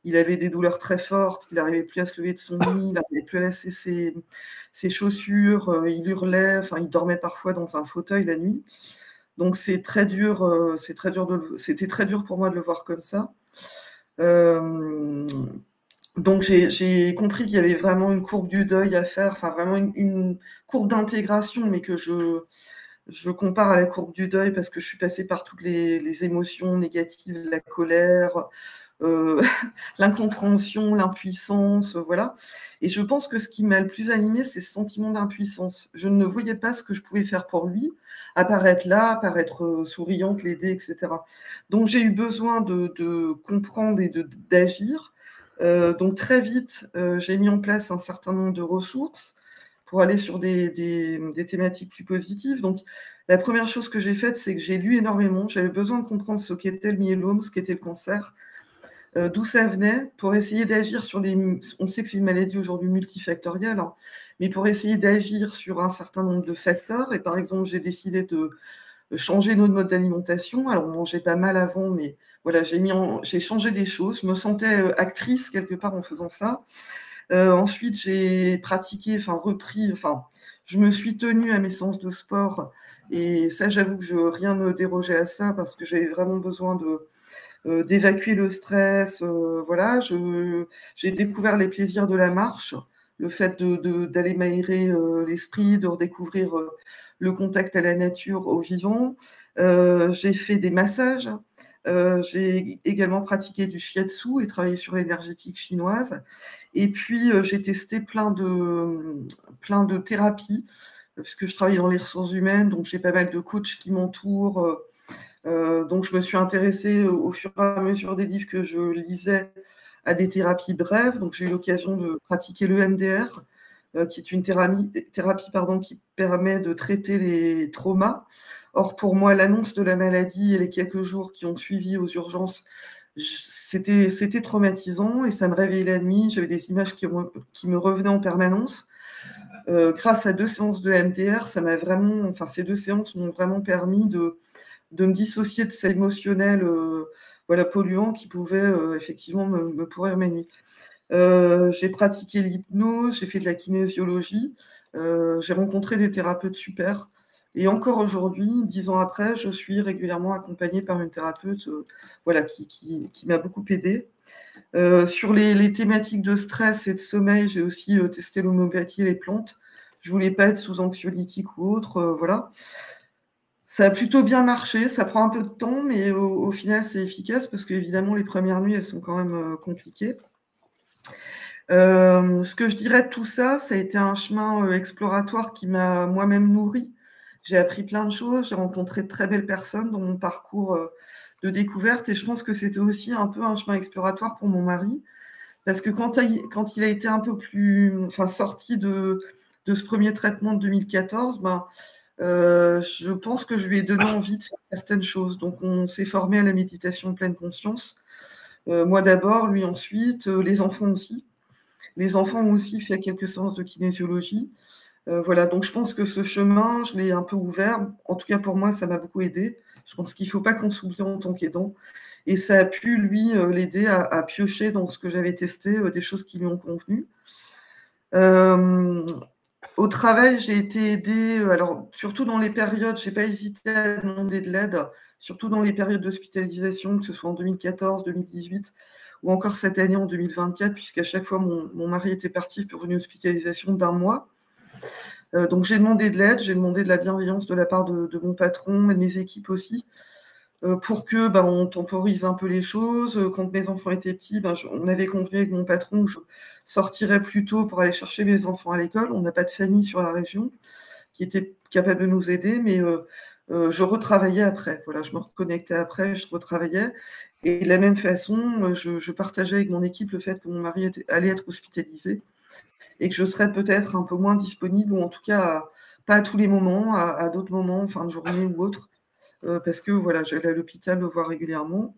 il avait des douleurs très fortes, il n'arrivait plus à se lever de son lit, il n'arrivait plus à lasser ses chaussures, il hurlait, enfin il dormait parfois dans un fauteuil la nuit. Donc c'était très dur pour moi de le voir comme ça. Donc j'ai compris qu'il y avait vraiment une courbe du deuil à faire, enfin vraiment une courbe d'intégration, mais que je compare à la courbe du deuil parce que je suis passée par toutes les émotions négatives, la colère, l'incompréhension, l'impuissance, voilà. Et je pense que ce qui m'a le plus animée, c'est ce sentiment d'impuissance. Je ne voyais pas ce que je pouvais faire pour lui, à part être là, à part être souriante, l'aider, etc. Donc j'ai eu besoin de comprendre et d'agir. Donc très vite, j'ai mis en place un certain nombre de ressources pour aller sur des thématiques plus positives. Donc la première chose que j'ai faite, c'est que j'ai lu énormément. J'avais besoin de comprendre ce qu'était le myélome, ce qu'était le cancer, d'où ça venait, pour essayer d'agir sur les... On sait que c'est une maladie aujourd'hui multifactorielle, hein, mais pour essayer d'agir sur un certain nombre de facteurs. Et par exemple, j'ai décidé de changer notre mode d'alimentation. Alors, on mangeait pas mal avant, mais voilà, j'ai changé des choses. Je me sentais actrice quelque part en faisant ça. Ensuite, j'ai pratiqué, je me suis tenue à mes séances de sport. Et ça, j'avoue que rien ne dérogeait à ça parce que j'avais vraiment besoin d'évacuer le stress. Voilà, j'ai découvert les plaisirs de la marche, le fait d'aller m'aérer l'esprit, de redécouvrir le contact à la nature, au vivant. J'ai fait des massages. J'ai également pratiqué du shiatsu et travaillé sur l'énergétique chinoise. Et puis, j'ai testé plein de thérapies, puisque je travaille dans les ressources humaines, donc j'ai pas mal de coachs qui m'entourent. Donc, je me suis intéressée au fur et à mesure des livres que je lisais à des thérapies brèves. Donc, j'ai eu l'occasion de pratiquer l'EMDR, qui est une thérapie qui permet de traiter les traumas. Or, pour moi, l'annonce de la maladie et les quelques jours qui ont suivi aux urgences, c'était traumatisant et ça me réveillait la nuit. J'avais des images qui me revenaient en permanence. Grâce à 2 séances de MDR, ces 2 séances m'ont vraiment permis de me dissocier de cet émotionnel polluant qui pouvait effectivement me pourrir mes nuits. J'ai pratiqué l'hypnose, j'ai fait de la kinésiologie, j'ai rencontré des thérapeutes super. Et encore aujourd'hui, 10 ans après, je suis régulièrement accompagnée par une thérapeute qui m'a beaucoup aidée. Sur les thématiques de stress et de sommeil, j'ai aussi testé l'homéopathie et les plantes. Je voulais pas être sous anxiolytique ou autre, voilà. Ça a plutôt bien marché, ça prend un peu de temps, mais au final, c'est efficace parce qu'évidemment, les premières nuits, elles sont quand même compliquées. Ce que je dirais de tout ça, ça a été un chemin exploratoire qui m'a moi-même nourrie. J'ai appris plein de choses, j'ai rencontré de très belles personnes dans mon parcours de découverte et je pense que c'était aussi un peu un chemin exploratoire pour mon mari parce que quand il a été un peu sorti de ce premier traitement de 2014, je pense que je lui ai donné envie de faire certaines choses. Donc, on s'est formé à la méditation de pleine conscience. Moi d'abord, lui ensuite, les enfants aussi. Les enfants ont aussi fait quelques séances de kinésiologie. Voilà, donc je pense que ce chemin, je l'ai un peu ouvert. En tout cas, pour moi, ça m'a beaucoup aidé. Je pense qu'il ne faut pas qu'on s'oublie en tant qu'aidant. Et ça a pu, lui, l'aider à piocher dans ce que j'avais testé, des choses qui lui ont convenu. Au travail, j'ai été aidée, alors surtout dans les périodes, je n'ai pas hésité à demander de l'aide, surtout dans les périodes d'hospitalisation, que ce soit en 2014, 2018 ou encore cette année en 2024, puisqu'à chaque fois, mon mari était parti pour une hospitalisation d'1 mois. Donc j'ai demandé de l'aide, j'ai demandé de la bienveillance de la part de mon patron et de mes équipes aussi, pour que on temporise un peu les choses. Quand mes enfants étaient petits, on avait convenu avec mon patron que je sortirais plus tôt pour aller chercher mes enfants à l'école. On n'a pas de famille sur la région qui était capable de nous aider, mais je retravaillais après. Voilà, je me reconnectais après, je retravaillais. Et de la même façon, je partageais avec mon équipe le fait que mon mari allait être hospitalisé et que je serais peut-être un peu moins disponible, ou en tout cas pas à tous les moments, à d'autres moments, en fin de journée ou autre, parce que voilà, j'allais à l'hôpital le voir régulièrement.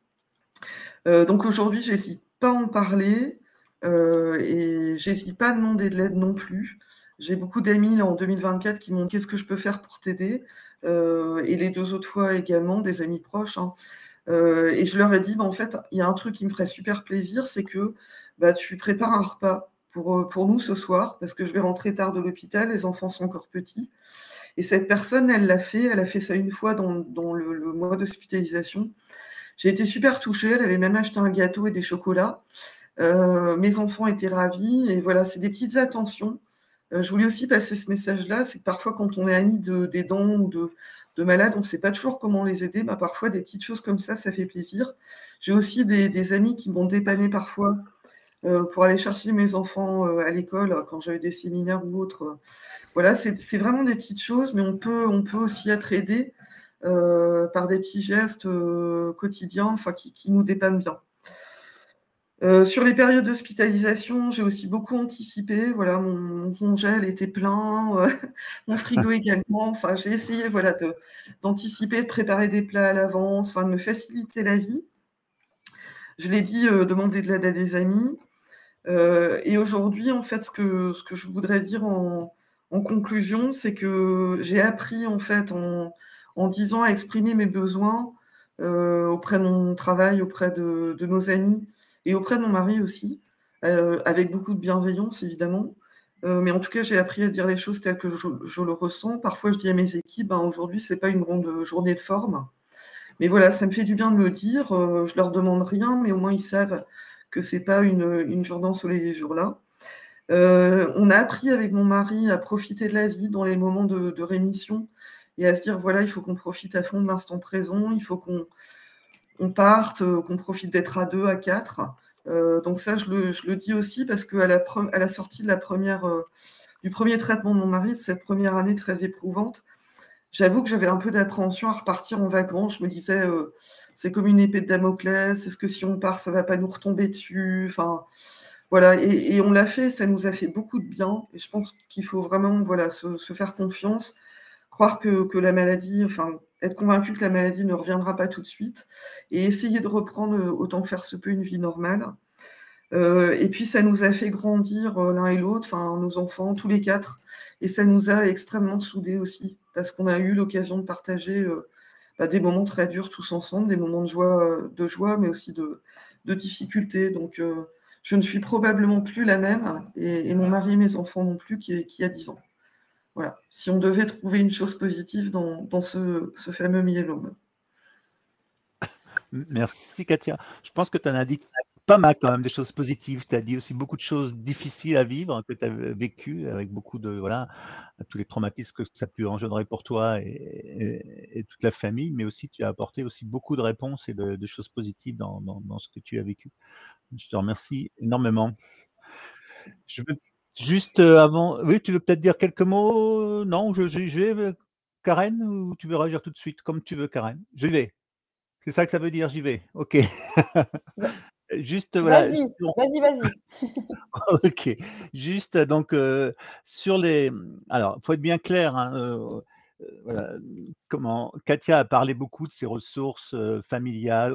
Donc aujourd'hui, j'hésite pas à en parler et j'hésite pas à demander de l'aide non plus. J'ai beaucoup d'amis là en 2024 qui m'ont dit qu'est-ce que je peux faire pour t'aider, et les 2 autres fois également, des amis proches, hein. Et je leur ai dit, en fait, il y a un truc qui me ferait super plaisir, c'est que tu prépares un repas pour nous ce soir, parce que je vais rentrer tard de l'hôpital, les enfants sont encore petits. Et cette personne, elle a fait ça une fois dans le mois d'hospitalisation. J'ai été super touchée, elle avait même acheté un gâteau et des chocolats. Mes enfants étaient ravis, et voilà, c'est des petites attentions. Je voulais aussi passer ce message-là, c'est que parfois quand on est ami d'aidants ou malades, on ne sait pas toujours comment les aider. Bah, parfois, des petites choses comme ça fait plaisir. J'ai aussi des amis qui m'ont dépanné parfois pour aller chercher mes enfants à l'école quand j'avais des séminaires ou autres. Voilà, c'est vraiment des petites choses, mais on peut aussi être aidé par des petits gestes quotidiens, enfin, qui nous dépannent bien. Sur les périodes d'hospitalisation, j'ai aussi beaucoup anticipé. Voilà, mon congèle était plein, mon frigo également. Enfin, j'ai essayé, voilà, d'anticiper, de préparer des plats à l'avance, enfin, de me faciliter la vie. Je l'ai dit, demander de l'aide à des amis. Et aujourd'hui, en fait, ce que je voudrais dire en conclusion, c'est que j'ai appris, en fait, en 10 ans à exprimer mes besoins, auprès de mon travail, auprès de nos amis et auprès de mon mari aussi, avec beaucoup de bienveillance, évidemment. Mais en tout cas, j'ai appris à dire les choses telles que je le ressens. Parfois, je dis à mes équipes: «Ben, aujourd'hui, c'est pas une grande journée de forme». Mais voilà, ça me fait du bien de le dire, je leur demande rien, mais au moins ils savent que c'est pas une journée ensoleillée ce jour-là. On a appris avec mon mari à profiter de la vie dans les moments de rémission et à se dire: «Voilà, il faut qu'on profite à fond de l'instant présent, il faut qu'on parte, qu'on profite d'être à 2, à 4». Donc ça, je le dis aussi parce qu'à la sortie de du premier traitement de mon mari, de cette première année très éprouvante, j'avoue que j'avais un peu d'appréhension à repartir en vacances. Je me disais, c'est comme une épée de Damoclès. Est-ce que si on part, ça va pas nous retomber dessus? Enfin, voilà, et on l'a fait, ça nous a fait beaucoup de bien et je pense qu'il faut vraiment, voilà, se faire confiance, croire que la maladie, enfin, être convaincu que la maladie ne reviendra pas tout de suite et essayer de reprendre, autant que faire se peut, une vie normale. Et puis ça nous a fait grandir, l'un et l'autre, enfin nos enfants, tous les 4, et ça nous a extrêmement soudés aussi, parce qu'on a eu l'occasion de partager, des moments très durs tous ensemble, des moments de joie, mais aussi de difficultés. Donc je ne suis probablement plus la même et mon mari et mes enfants non plus qui a 10 ans. Voilà, si on devait trouver une chose positive dans ce fameux myélome. Merci Katia. Je pense que tu en as dit pas mal quand même des choses positives. Tu as dit aussi beaucoup de choses difficiles à vivre que tu as vécues avec beaucoup de voilà, tous les traumatismes que ça a pu engendrer pour toi et toute la famille, mais aussi tu as apporté aussi beaucoup de réponses et de choses positives dans ce que tu as vécu. Je te remercie énormément. Je veux juste avant, oui, tu veux peut-être dire quelques mots? Non, je vais, Karen, ou tu veux réagir tout de suite? Comme tu veux, Karen. Je vais. C'est ça que ça veut dire, j'y vais. OK. Va Juste, voilà, Vas-y, vas-y. OK. Juste donc, sur les alors, faut être bien clair, hein, voilà, comment Katia a parlé beaucoup de ses ressources, familiales,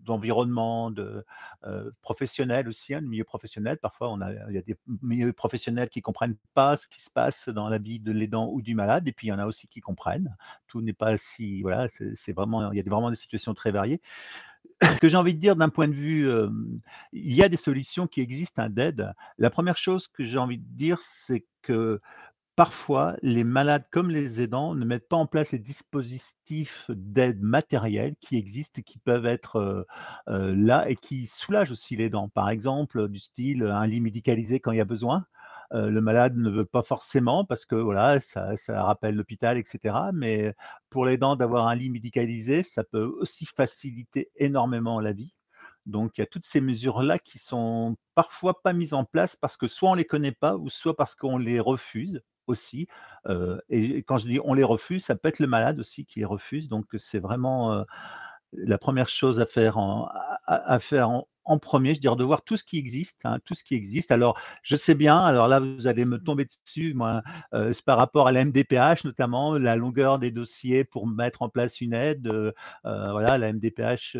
d'environnement, professionnel aussi, hein, le milieu professionnel. Parfois, il y a des milieux professionnels qui comprennent pas ce qui se passe dans la vie de l'aidant ou du malade et puis il y en a aussi qui comprennent. Tout n'est pas si voilà, c'est vraiment il y a vraiment des situations très variées. Ce que j'ai envie de dire d'un point de vue, il y a des solutions qui existent, hein, d'aide. La première chose que j'ai envie de dire, c'est que parfois, les malades comme les aidants ne mettent pas en place les dispositifs d'aide matérielle qui existent et qui peuvent être, là et qui soulagent aussi l'aidant. Par exemple, du style, un lit médicalisé quand il y a besoin. Le malade ne veut pas forcément parce que voilà, ça rappelle l'hôpital et cetera, mais pour l'aidant d'avoir un lit médicalisé, ça peut aussi faciliter énormément la vie. Donc il y a toutes ces mesures-là qui sont parfois pas mises en place parce que soit on les connaît pas ou soit parce qu'on les refuse aussi, et quand je dis on les refuse, ça peut être le malade aussi qui les refuse, donc c'est vraiment, la première chose à faire à faire en 1er, je dirais de voir tout ce qui existe, hein, tout ce qui existe. Alors je sais bien, alors là vous allez me tomber dessus moi, c'est par rapport à la MDPH notamment, la longueur des dossiers pour mettre en place une aide, voilà la MDPH,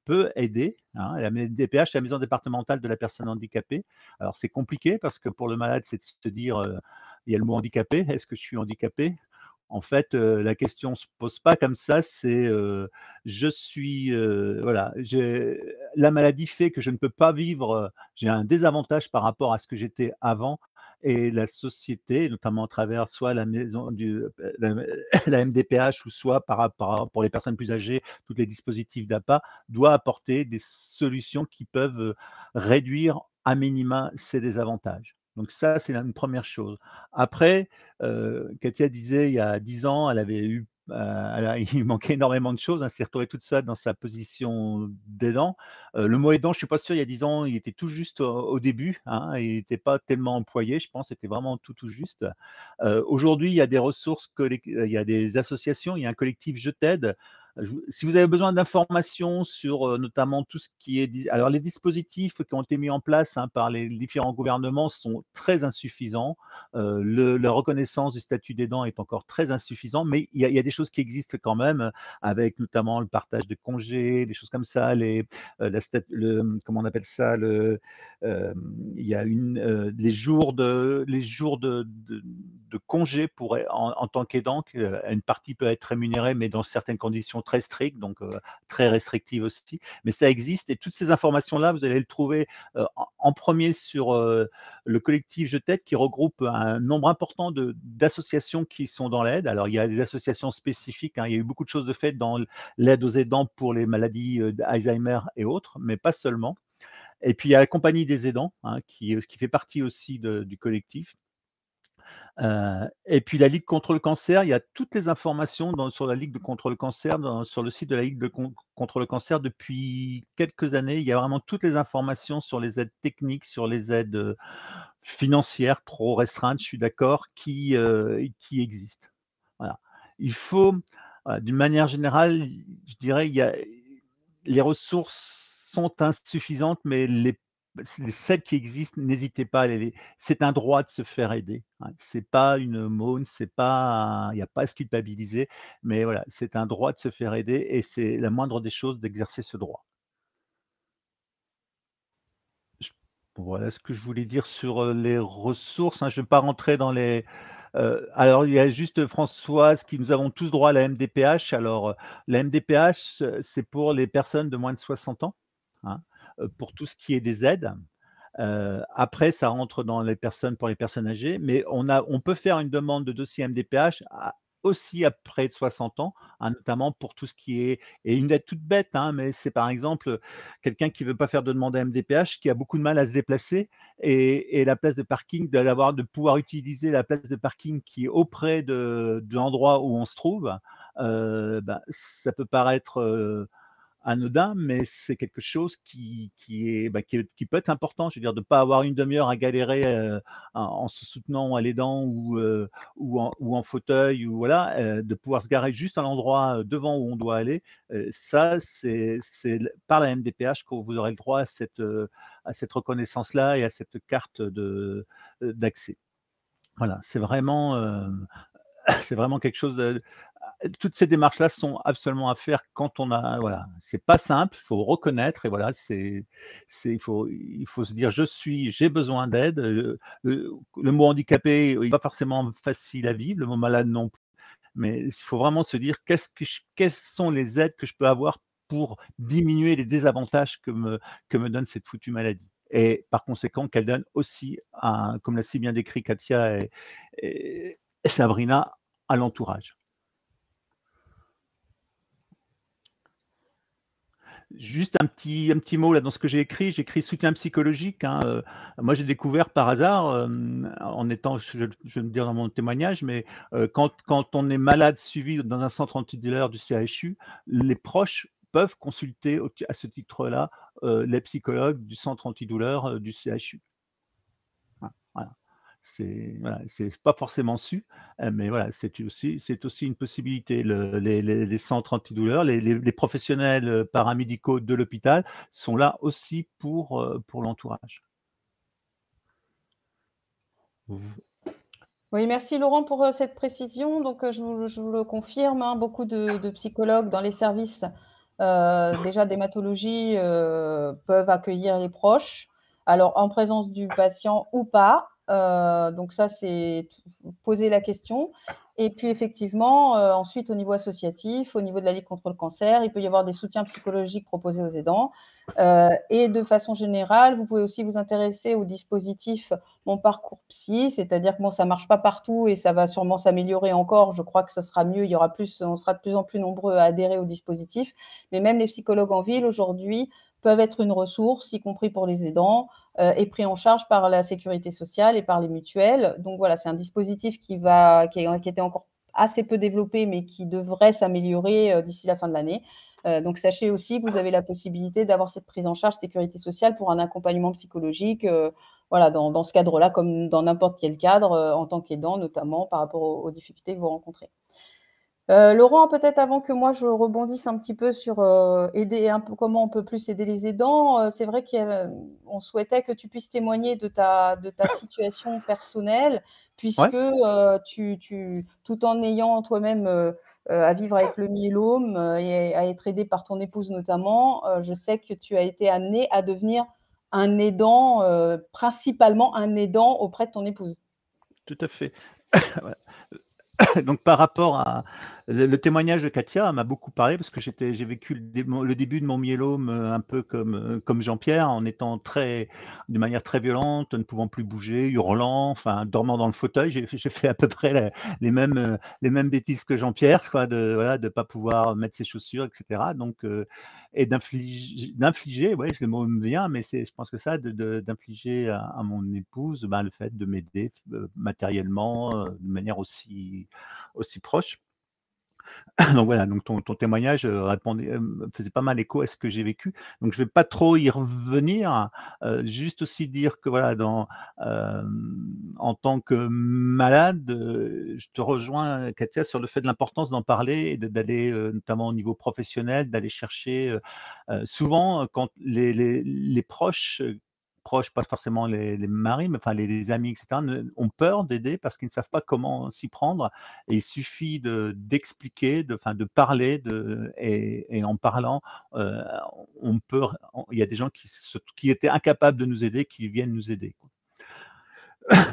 peut aider, hein. La MDPH, c'est la maison départementale de la personne handicapée. Alors c'est compliqué parce que pour le malade, c'est de se dire, il y a le mot handicapé. Est-ce que je suis handicapé? En fait, la question se pose pas comme ça, c'est, je suis, voilà, la maladie fait que je ne peux pas vivre, j'ai un désavantage par rapport à ce que j'étais avant et la société, notamment à travers soit la maison la la MDPH ou soit par rapport pour les personnes plus âgées, tous les dispositifs d'APA, doit apporter des solutions qui peuvent, réduire à minima ces désavantages. Donc ça, c'est une première chose. Après, Katia disait il y a 10 ans, elle avait eu il manquait énormément de choses, hein, elle s'est retrouvée toute seule dans sa position d'aidant. Le mot aidant, je ne suis pas sûr, il y a 10 ans, il était tout juste au début, hein, il n'était pas tellement employé, je pense, c'était vraiment tout juste. Aujourd'hui, il y a des ressources, il y a des associations, il y a un collectif Je t'aide. Si vous avez besoin d'informations sur notamment tout ce qui est… Alors, les dispositifs qui ont été mis en place, hein, par les différents gouvernements sont très insuffisants. La reconnaissance du statut d'aidant est encore très insuffisant, mais il y a des choses qui existent quand même, avec notamment le partage de congés, des choses comme ça, comment on appelle ça, il y a les jours de congés en tant qu'aidant, une partie peut être rémunérée, mais dans certaines conditions très strictes, donc très restrictives aussi. Mais ça existe, et toutes ces informations-là, vous allez le trouver en premier sur le collectif Je t'aide, qui regroupe un nombre important d'associations qui sont dans l'aide. Alors, il y a des associations spécifiques, hein, il y a eu beaucoup de choses de faites dans l'aide aux aidants pour les maladies d'Alzheimer et autres, mais pas seulement. Et puis, il y a la Compagnie des aidants, hein, qui fait partie aussi du collectif. Et puis la Ligue contre le cancer, il y a toutes les informations sur la Ligue contre le cancer, sur le site de la Ligue contre le cancer depuis quelques années. Il y a vraiment toutes les informations sur les aides techniques, sur les aides financières trop restreintes, je suis d'accord, qui existent. Voilà. Il faut, d'une manière générale, je dirais, les ressources sont insuffisantes, mais celles qui existent, n'hésitez pas à c'est un droit de se faire aider, hein. C'est pas une mône, il n'y a pas à se culpabiliser, mais voilà, c'est un droit de se faire aider, et c'est la moindre des choses d'exercer ce droit. Voilà ce que je voulais dire sur les ressources, hein. Je ne vais pas rentrer dans les… alors, il y a juste Françoise qui… Nous avons tous droit à la MDPH. Alors, la MDPH, c'est pour les personnes de moins de 60 ans, hein, pour tout ce qui est des aides. Après, ça rentre dans pour les personnes âgées, mais on peut faire une demande de dossier MDPH aussi après de 60 ans, hein, notamment pour tout ce qui est… Et une aide toute bête, hein, mais c'est par exemple quelqu'un qui ne veut pas faire de demande à MDPH, qui a beaucoup de mal à se déplacer, et la place de parking, de pouvoir utiliser la place de parking qui est auprès de l'endroit où on se trouve, ça peut paraître anodin, mais c'est quelque chose qui peut être important. Je veux dire, de ne pas avoir une demi-heure à galérer en se soutenant à l'aidant ou en fauteuil, ou voilà, de pouvoir se garer juste à l'endroit devant où on doit aller. Ça, c'est par la MDPH que vous aurez le droit à cette reconnaissance-là et à cette carte d'accès. Voilà, c'est vraiment quelque chose de… Toutes ces démarches-là sont absolument à faire quand on a… Voilà, c'est pas simple, il faut reconnaître, et voilà, il faut se dire j'ai besoin d'aide. Le mot handicapé, il n'est pas forcément facile à vivre, le mot malade non plus, mais il faut vraiment se dire quelles sont les aides que je peux avoir pour diminuer les désavantages que me donne cette foutue maladie. Et par conséquent, qu'elle donne aussi, comme l'a si bien décrit Katia et Sabrina, à l'entourage. Juste un petit mot là dans ce que j'ai écrit soutien psychologique, hein. Moi, j'ai découvert par hasard, en étant, je vais me dire dans mon témoignage, mais quand on est malade suivi dans un centre antidouleur du CHU, les proches peuvent consulter à ce titre-là les psychologues du centre antidouleur du CHU. Voilà. C'est pas forcément su, mais voilà, c'est aussi une possibilité. Les centres antidouleurs, les professionnels paramédicaux de l'hôpital sont là aussi pour l'entourage. Oui, merci Laurent pour cette précision. Donc, je vous le confirme, hein, beaucoup de psychologues dans les services déjà d'hématologie peuvent accueillir les proches, alors en présence du patient ou pas. Donc ça, c'est poser la question. Et puis effectivement, ensuite au niveau associatif, au niveau de la Ligue contre le cancer, il peut y avoir des soutiens psychologiques proposés aux aidants. Et de façon générale, vous pouvez aussi vous intéresser au dispositif Mon Parcours Psy, c'est-à-dire que bon, ça ne marche pas partout et ça va sûrement s'améliorer encore. Je crois que ça sera mieux, on sera de plus en plus nombreux à adhérer au dispositif. Mais même les psychologues en ville aujourd'hui peuvent être une ressource, y compris pour les aidants. est pris en charge par la sécurité sociale et par les mutuelles. Donc voilà, c'est un dispositif qui était encore assez peu développé, mais qui devrait s'améliorer d'ici la fin de l'année. Donc sachez aussi que vous avez la possibilité d'avoir cette prise en charge sécurité sociale pour un accompagnement psychologique, voilà, dans ce cadre-là, comme dans n'importe quel cadre, en tant qu'aidant, notamment par rapport aux difficultés que vous rencontrez. Laurent, peut-être avant que moi je rebondisse un petit peu sur aider un peu, comment on peut plus aider les aidants, c'est vrai qu'on souhaitait que tu puisses témoigner de ta situation personnelle, puisque tout en ayant toi-même à vivre avec le myélome et à être aidé par ton épouse notamment, je sais que tu as été amené à devenir un aidant, principalement un aidant auprès de ton épouse. Tout à fait. Donc par rapport à le témoignage de Katia m'a beaucoup parlé parce que j'ai vécu le début de mon myélome un peu comme Jean-Pierre, en étant de manière très violente, ne pouvant plus bouger, hurlant, enfin dormant dans le fauteuil. J'ai fait à peu près les mêmes bêtises que Jean-Pierre, quoi, de pas pouvoir mettre ses chaussures, etc. Donc et d'infliger, ouais, le mot me vient, mais je pense que ça, d'infliger à mon épouse, ben, le fait de m'aider matériellement de manière aussi proche. Donc voilà, donc ton témoignage faisait pas mal écho à ce que j'ai vécu. Donc je vais pas trop y revenir, juste aussi dire que voilà, en tant que malade, je te rejoins, Katia, sur le fait de l'importance d'en parler et d'aller, notamment au niveau professionnel, d'aller chercher, souvent quand les proches, pas forcément les maris, mais enfin les amis, etc., ont peur d'aider parce qu'ils ne savent pas comment s'y prendre. Et il suffit d'expliquer, de parler, et en parlant, euh, il y a des gens qui étaient incapables de nous aider, qui viennent nous aider, quoi.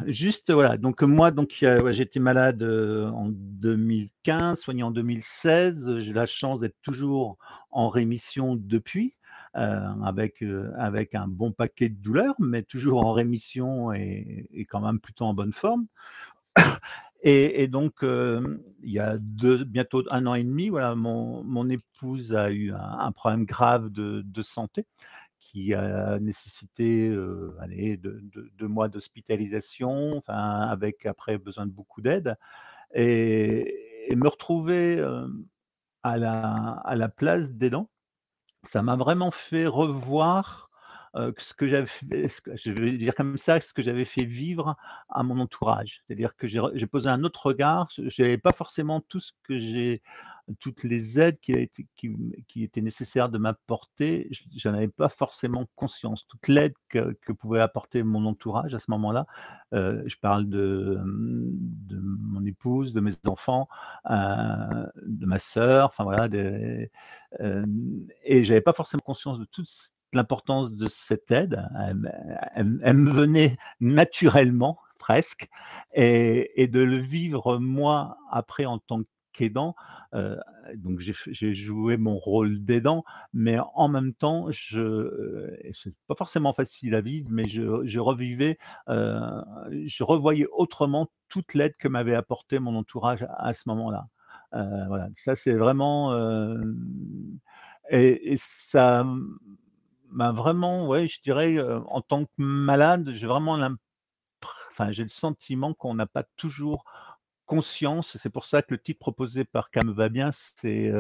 Juste, voilà, donc moi, ouais, j'ai été malade en 2015, soigné en 2016. J'ai la chance d'être toujours en rémission depuis, avec un bon paquet de douleurs, mais toujours en rémission et quand même plutôt en bonne forme. Et donc, il y a bientôt 1 an et demi, voilà, mon épouse a eu un problème grave de santé qui a nécessité, allez, 2 mois d'hospitalisation, enfin, avec après besoin de beaucoup d'aide, et me retrouver, à la place d'aidant, ça m'a vraiment fait revoir, ce que j'avais fait, je vais dire comme ça, ce que j'avais fait vivre à mon entourage. C'est-à-dire que j'ai posé un autre regard, je n'avais pas forcément toutes les aides qui étaient nécessaires de m'apporter, j'en avais pas forcément conscience. Toute l'aide que pouvait apporter mon entourage à ce moment-là, je parle de mon épouse, de mes enfants, de ma sœur, enfin voilà, et j'avais pas forcément conscience de toute l'importance de cette aide. Elle me venait naturellement, presque, et de le vivre moi après en tant qu'aidant. heu, donc j'ai joué mon rôle d'aidant, mais en même temps, c'est pas forcément facile à vivre, mais je revivais, heu, je revoyais autrement toute l'aide que m'avait apporté mon entourage à ce moment-là. Voilà, ça c'est vraiment, et ça m'a vraiment, ouais, je dirais, en tant que malade, j'ai le sentiment qu'on n'a pas toujours conscience. C'est pour ça que le titre proposé par Ca me va bien, c'est,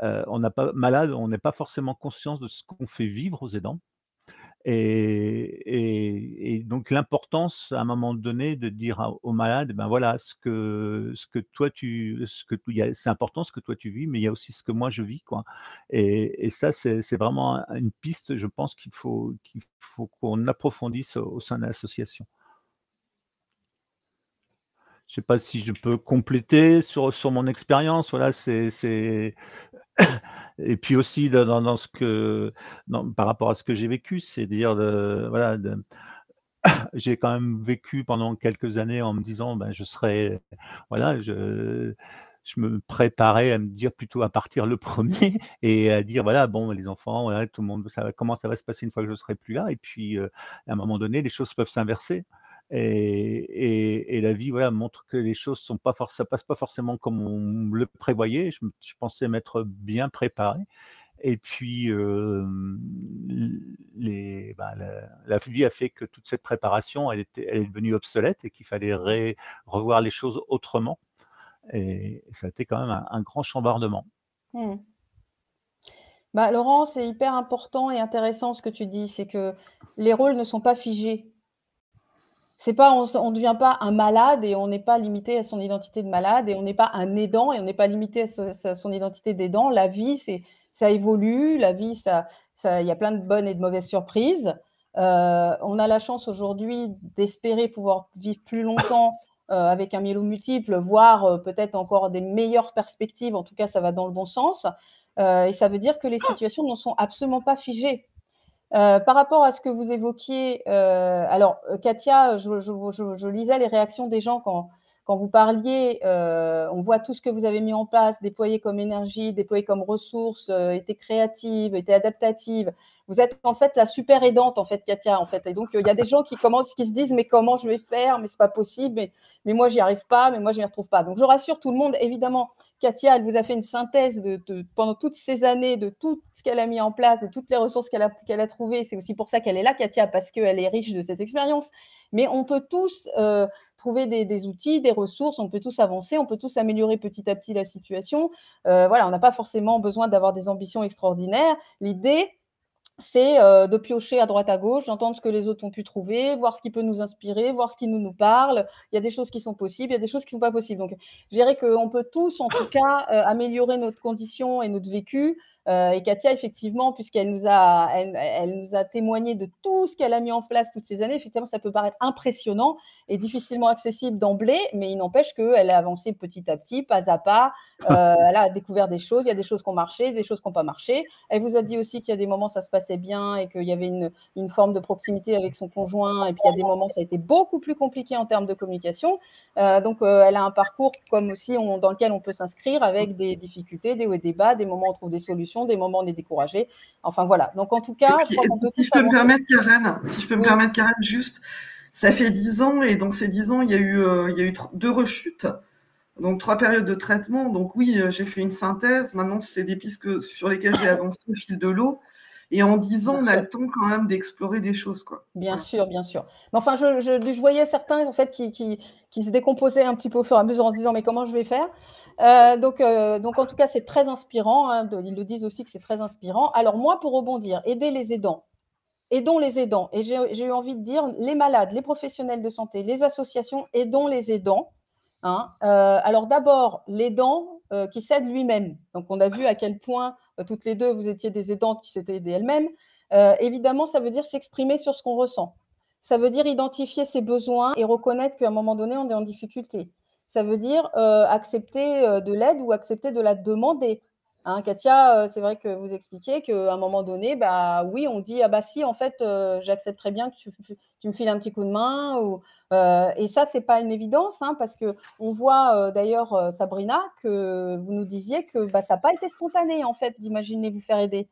on n'a pas malade, on n'est pas forcément conscience de ce qu'on fait vivre aux aidants. Et donc l'importance à un moment donné de dire aux malades: «Ben voilà, il y a c'est important ce que toi tu vis, mais il y a aussi ce que moi je vis, quoi». Et ça, c'est vraiment une piste, je pense qu'il faut qu'on approfondisse au sein de l'association. Je sais pas si je peux compléter sur mon expérience, voilà, et puis aussi dans par rapport à ce que j'ai vécu, c'est dire voilà, j'ai quand même vécu pendant quelques années en me disant: «Ben, je serai», voilà, je me préparais à me dire plutôt à partir le premier et à dire: «Voilà, bon, les enfants, voilà, tout le monde, comment ça va se passer une fois que je serai plus là?» Et puis, à un moment donné, les choses peuvent s'inverser, et la vie, voilà, montre que les choses sont pas forcément comme on le prévoyait. Je pensais m'être bien préparé, Et puis, la vie a fait que toute cette préparation, elle est devenue obsolète et qu'il fallait revoir les choses autrement. Et ça a été quand même un grand chambardement. Mmh. Bah, Laurent, c'est hyper important et intéressant ce que tu dis, c'est que les rôles ne sont pas figés. C'est pas, on ne devient pas un malade et on n'est pas limité à son identité de malade, et on n'est pas un aidant et on n'est pas limité à son identité d'aidant. La vie, ça évolue, la vie, il y a plein de bonnes et de mauvaises surprises. On a la chance aujourd'hui d'espérer pouvoir vivre plus longtemps avec un myélome multiple, voire peut-être encore des meilleures perspectives. En tout cas, ça va dans le bon sens. Et ça veut dire que les situations ne sont absolument pas figées. Par rapport à ce que vous évoquiez, alors Katia, je lisais les réactions des gens quand vous parliez. On voit tout ce que vous avez mis en place, déployé comme énergie, déployé comme ressources, été créative, été adaptative. Vous êtes en fait la super aidante, en fait, Katia, en fait. Et donc, il y a des gens qui se disent, mais comment je vais faire? Mais c'est pas possible. Mais moi, j'y arrive pas. Mais moi, je m'y retrouve pas. Donc, je rassure tout le monde, évidemment. Katia, elle vous a fait une synthèse pendant toutes ces années de tout ce qu'elle a mis en place, de toutes les ressources qu'elle a trouvées. C'est aussi pour ça qu'elle est là, Katia, parce qu'elle est riche de cette expérience. Mais on peut tous trouver des outils, des ressources, on peut tous avancer, on peut tous améliorer petit à petit la situation. Voilà, on n'a pas forcément besoin d'avoir des ambitions extraordinaires. L'idée, c'est de piocher à droite à gauche, d'entendre ce que les autres ont pu trouver, voir ce qui peut nous inspirer, voir ce qui nous parle. Il y a des choses qui sont possibles, il y a des choses qui ne sont pas possibles. Donc, je dirais qu'on peut tous, en tout cas, améliorer notre condition et notre vécu. Et Katia, effectivement, puisqu'elle nous a témoigné de tout ce qu'elle a mis en place toutes ces années, effectivement, ça peut paraître impressionnant et difficilement accessible d'emblée, mais il n'empêche qu'elle a avancé petit à petit, pas à pas. Elle a découvert des choses, il y a des choses qui ont marché, des choses qui n'ont pas marché. Elle vous a dit aussi qu'il y a des moments ça se passait bien et qu'il y avait une forme de proximité avec son conjoint, et puis il y a des moments ça a été beaucoup plus compliqué en termes de communication. Donc elle a un parcours comme aussi dans lequel on peut s'inscrire, avec des difficultés, des hauts et des bas, des moments où on trouve des solutions, des moments où on est découragé. Enfin voilà. Donc en tout cas, je crois qu'on peut si je peux me permettre, Karen, juste, ça fait 10 ans, et dans ces 10 ans, il y a eu 2 rechutes. Donc 3 périodes de traitement. Donc oui, j'ai fait une synthèse. Maintenant, c'est des pistes sur lesquelles j'ai avancé au fil de l'eau. Et en 10 ans, on a le temps quand même d'explorer des choses, quoi. Bien sûr, bien sûr. Mais enfin, je voyais certains en fait qui se décomposaient un petit peu au fur et à mesure en se disant, mais comment je vais faire? Donc en tout cas, c'est très inspirant. Hein, ils le disent aussi que c'est très inspirant. Alors moi, pour rebondir, aider les aidants. Aidons les aidants. Et j'ai eu envie de dire les malades, les professionnels de santé, les associations, aidons les aidants. Hein. Alors d'abord, l'aidant qui s'aide lui-même. Donc on a vu à quel point toutes les deux, vous étiez des aidantes qui s'étaient aidées elles-mêmes. Évidemment, ça veut dire s'exprimer sur ce qu'on ressent. Ça veut dire identifier ses besoins et reconnaître qu'à un moment donné, on est en difficulté. Ça veut dire accepter de l'aide ou accepter de la demander. Hein, Katia, c'est vrai que vous expliquiez qu'à un moment donné, bah oui, on dit ah bah si, en fait, j'accepterais bien que tu me files un petit coup de main. Et ça, c'est pas une évidence, hein, parce que on voit d'ailleurs, Sabrina, que vous nous disiez que bah, ça n'a pas été spontané en fait d'imaginer vous faire aider.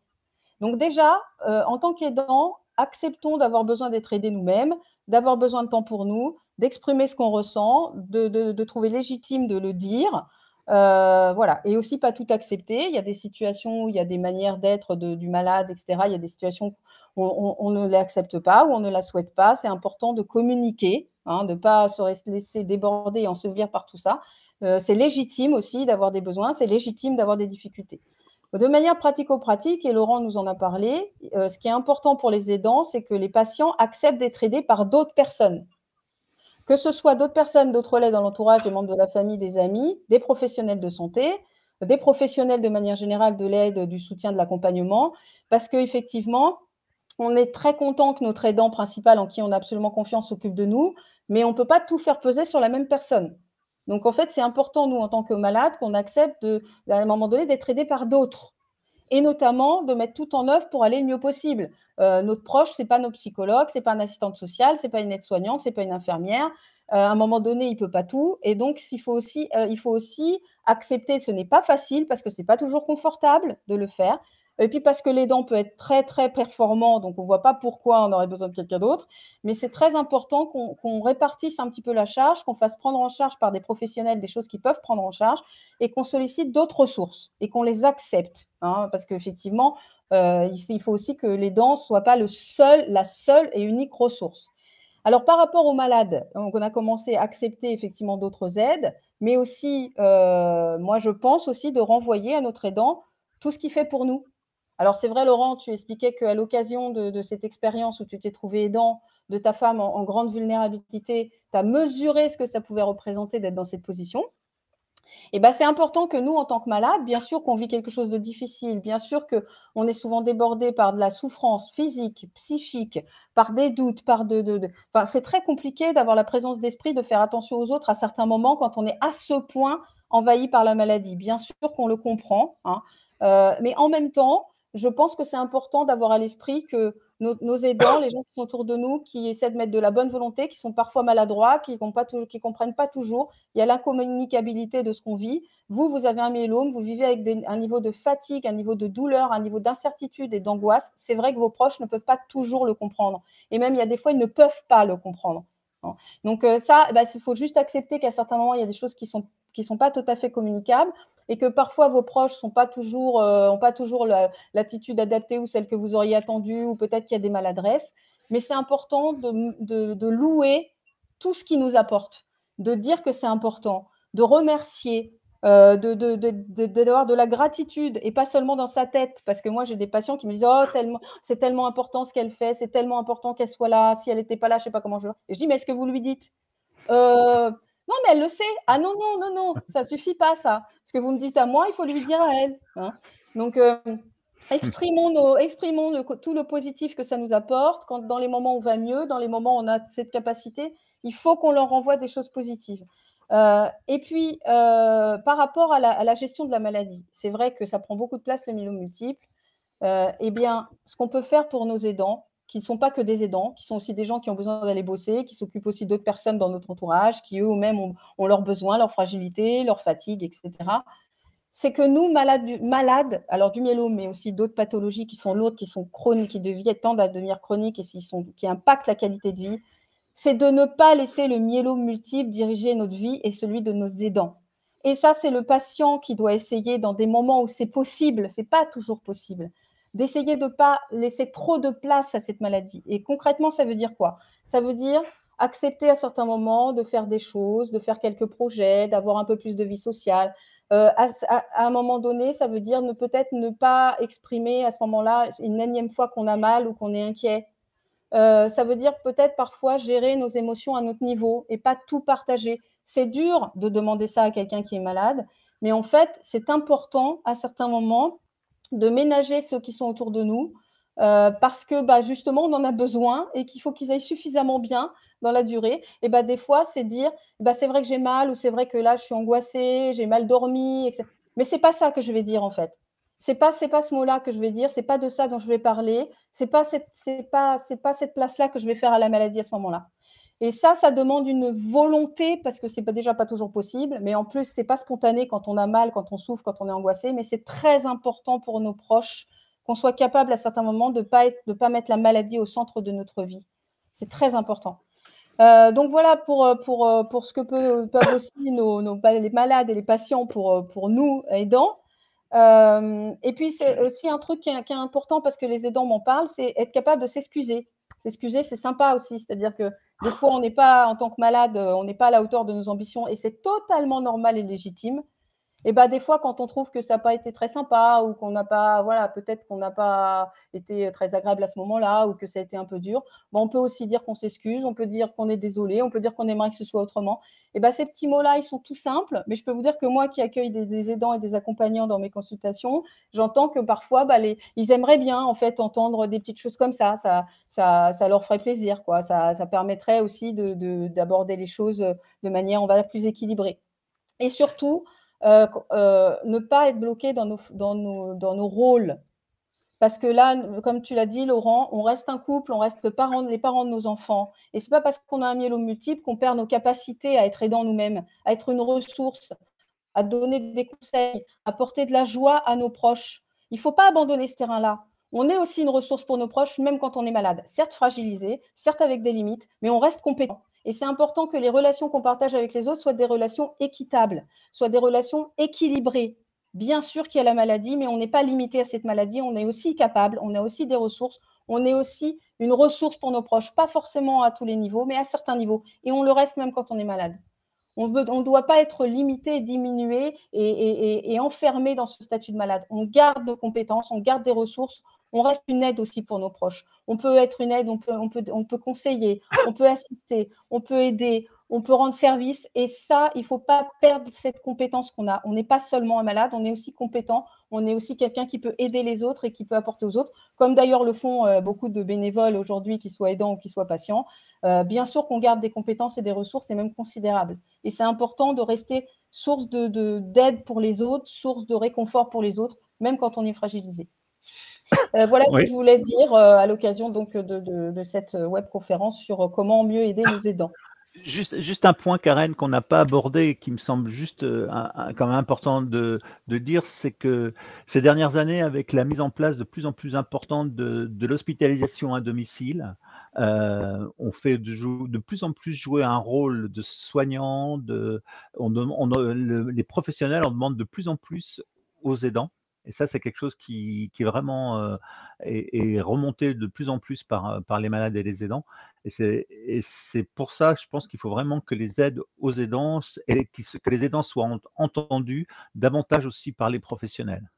Donc déjà, en tant qu'aidant, acceptons d'avoir besoin d'être aidés nous-mêmes, d'avoir besoin de temps pour nous, d'exprimer ce qu'on ressent, de trouver légitime de le dire. Voilà. Et aussi pas tout accepter. Il y a des situations où il y a des manières d'être du malade, etc. Il y a des situations où on ne l'accepte pas, où on ne la souhaite pas. C'est important de communiquer, hein, de ne pas se laisser déborder et ensevelir par tout ça. C'est légitime aussi d'avoir des besoins, c'est légitime d'avoir des difficultés. De manière pratico-pratique, et Laurent nous en a parlé, ce qui est important pour les aidants, c'est que les patients acceptent d'être aidés par d'autres personnes. Que ce soit d'autres personnes, d'autres relais dans l'entourage, des membres de la famille, des amis, des professionnels de santé, des professionnels de manière générale de l'aide, du soutien, de l'accompagnement, parce qu'effectivement, on est très content que notre aidant principal, en qui on a absolument confiance, s'occupe de nous, mais on ne peut pas tout faire peser sur la même personne. Donc, en fait, c'est important, nous, en tant que malades, qu'on accepte, à un moment donné, d'être aidés par d'autres. Et notamment, de mettre tout en œuvre pour aller le mieux possible. Notre proche, ce n'est pas notre psychologue, ce n'est pas une assistante sociale, ce n'est pas une aide-soignante, ce n'est pas une infirmière. À un moment donné, il ne peut pas tout. Et donc, il faut aussi accepter, ce n'est pas facile parce que ce n'est pas toujours confortable de le faire, Et puis parce que l'aidant peut être très, très performant, donc on ne voit pas pourquoi on aurait besoin de quelqu'un d'autre. Mais c'est très important qu'on répartisse un petit peu la charge, qu'on fasse prendre en charge par des professionnels des choses qu'ils peuvent prendre en charge et qu'on sollicite d'autres ressources et qu'on les accepte. Hein, parce qu'effectivement, il faut aussi que l'aidant ne soit pas la seule et unique ressource. Alors, par rapport aux malades, donc on a commencé à accepter effectivement d'autres aides, mais aussi, moi, je pense aussi de renvoyer à notre aidant tout ce qu'il fait pour nous. Alors, c'est vrai, Laurent, tu expliquais qu'à l'occasion de cette expérience où tu t'es trouvé aidant de ta femme en grande vulnérabilité, tu as mesuré ce que ça pouvait représenter d'être dans cette position. Et ben, c'est important que nous, en tant que malades, bien sûr qu'on vit quelque chose de difficile, bien sûr qu'on est souvent débordé par de la souffrance physique, psychique, par des doutes, Enfin, c'est très compliqué d'avoir la présence d'esprit, de faire attention aux autres à certains moments quand on est à ce point envahi par la maladie. Bien sûr qu'on le comprend, hein, mais en même temps, je pense que c'est important d'avoir à l'esprit que nos aidants, les gens qui sont autour de nous, qui essaient de mettre de la bonne volonté, qui sont parfois maladroits, qui ne comprennent pas toujours. Il y a l'incommunicabilité de ce qu'on vit. Vous avez un myélome, vous vivez avec un niveau de fatigue, un niveau de douleur, un niveau d'incertitude et d'angoisse. C'est vrai que vos proches ne peuvent pas toujours le comprendre. Et même, il y a des fois, ils ne peuvent pas le comprendre. Donc ça, il faut juste accepter qu'à certains moments, il y a des choses qui sont pas tout à fait communicables et que parfois vos proches n'ont pas toujours l'attitude adaptée ou celle que vous auriez attendue, ou peut-être qu'il y a des maladresses. Mais c'est important de louer tout ce qui nous apporte, de dire que c'est important, de remercier, d'avoir de la gratitude, et pas seulement dans sa tête, parce que moi j'ai des patients qui me disent « Oh, c'est tellement important ce qu'elle fait, c'est tellement important qu'elle soit là, si elle n'était pas là, je ne sais pas comment je… » Et je dis « Mais est-ce que vous lui dites non, mais elle le sait. Ah non, non, non, non, ça ne suffit pas, ça. Ce que vous me dites à moi, il faut lui dire à elle. Hein. Donc, exprimons tout le positif que ça nous apporte. Dans les moments où on va mieux, dans les moments où on a cette capacité, il faut qu'on leur renvoie des choses positives. Et puis, par rapport à la gestion de la maladie, c'est vrai que ça prend beaucoup de place, le myélome multiple. Eh bien, ce qu'on peut faire pour nos aidants, qui ne sont pas que des aidants, qui sont aussi des gens qui ont besoin d'aller bosser, qui s'occupent aussi d'autres personnes dans notre entourage, qui eux-mêmes ont leurs besoins, leurs fragilités, leurs fatigues, etc. C'est que nous, malades, alors du myélome, mais aussi d'autres pathologies qui sont lourdes, qui sont chroniques, qui tendent à devenir chroniques et qui impactent la qualité de vie, c'est de ne pas laisser le myélome multiple diriger notre vie et celui de nos aidants. Et ça, c'est le patient qui doit essayer, dans des moments où c'est possible, c'est pas toujours possible, d'essayer de ne pas laisser trop de place à cette maladie. Et concrètement, ça veut dire quoi? Ça veut dire accepter à certains moments de faire des choses, de faire quelques projets, d'avoir un peu plus de vie sociale. À un moment donné, ça veut dire peut-être ne pas exprimer à ce moment-là une énième fois qu'on a mal ou qu'on est inquiet. Ça veut dire peut-être parfois gérer nos émotions à notre niveau et pas tout partager. C'est dur de demander ça à quelqu'un qui est malade, mais en fait, c'est important à certains moments de ménager ceux qui sont autour de nous parce que justement, on en a besoin et qu'il faut qu'ils aillent suffisamment bien dans la durée. Et des fois, c'est dire c'est vrai que j'ai mal, ou c'est vrai que là, je suis angoissée, j'ai mal dormi, etc. Mais ce n'est pas ça que je vais dire en fait. C'est pas ce mot-là que je vais dire, c'est pas de ça dont je vais parler, c'est pas cette place-là que je vais faire à la maladie à ce moment-là. Et ça demande une volonté, parce que c'est déjà pas toujours possible, mais en plus, c'est pas spontané quand on a mal, quand on souffre, quand on est angoissé, mais c'est très important pour nos proches qu'on soit capable à certains moments de pas mettre la maladie au centre de notre vie. C'est très important. Donc voilà pour ce que peuvent aussi les malades et les patients pour nous aidants. Et puis, c'est aussi un truc qui est important, parce que les aidants m'en parlent, c'est être capable de s'excuser. S'excuser, c'est sympa aussi. C'est-à-dire que des fois, on n'est pas, en tant que malade, on n'est pas à la hauteur de nos ambitions, et c'est totalement normal et légitime. Et des fois, quand on trouve que ça n'a pas été très sympa, ou qu'on n'a pas, peut-être qu'on n'a pas été très agréable à ce moment-là, ou que ça a été un peu dur, on peut aussi dire qu'on s'excuse, on peut dire qu'on est désolé, on peut dire qu'on aimerait que ce soit autrement. Et ces petits mots-là, ils sont tout simples, mais je peux vous dire que moi qui accueille des aidants et des accompagnants dans mes consultations, j'entends que parfois, ils aimeraient bien en fait entendre des petites choses comme ça. Ça leur ferait plaisir, quoi. Ça permettrait aussi d'aborder les choses de manière, on va dire, plus équilibrée. Et surtout, ne pas être bloqué dans nos rôles. Parce que là, comme tu l'as dit, Laurent, on reste un couple, on reste les parents de nos enfants. Et ce n'est pas parce qu'on a un myélome multiple qu'on perd nos capacités à être aidants nous-mêmes, à être une ressource, à donner des conseils, à porter de la joie à nos proches. Il ne faut pas abandonner ce terrain-là. On est aussi une ressource pour nos proches, même quand on est malade. Certes fragilisé, certes avec des limites, mais on reste compétent. Et c'est important que les relations qu'on partage avec les autres soient des relations équitables, soient des relations équilibrées. Bien sûr qu'il y a la maladie, mais on n'est pas limité à cette maladie. On est aussi capable, on a aussi des ressources, on est aussi une ressource pour nos proches, pas forcément à tous les niveaux, mais à certains niveaux. Et on le reste même quand on est malade. On ne doit pas être limité, diminué et enfermé dans ce statut de malade. On garde nos compétences, on garde des ressources, on reste une aide aussi pour nos proches. On peut être une aide, on peut conseiller, on peut assister, on peut aider, on peut rendre service. Et ça, il ne faut pas perdre cette compétence qu'on a. On n'est pas seulement un malade, on est aussi compétent, on est aussi quelqu'un qui peut aider les autres et qui peut apporter aux autres, comme d'ailleurs le font beaucoup de bénévoles aujourd'hui, qu'ils soient aidants ou qu'ils soient patients. Bien sûr qu'on garde des compétences et des ressources, c'est même considérable. Et c'est important de rester source d'aide pour les autres, source de réconfort pour les autres, même quand on est fragilisé. Voilà ce que je voulais dire à l'occasion donc de cette webconférence sur comment mieux aider nos aidants. Juste un point, Karen, qu'on n'a pas abordé et qui me semble juste quand même important de dire, c'est que ces dernières années, avec la mise en place de plus en plus importante de l'hospitalisation à domicile, on fait de plus en plus jouer un rôle de soignant, les professionnels en demandent de plus en plus aux aidants. Et ça, c'est quelque chose qui vraiment est remonté de plus en plus par les malades et les aidants. Et c'est pour ça, je pense qu'il faut vraiment que les aides aux aidants et que les aidants soient entendus davantage aussi par les professionnels.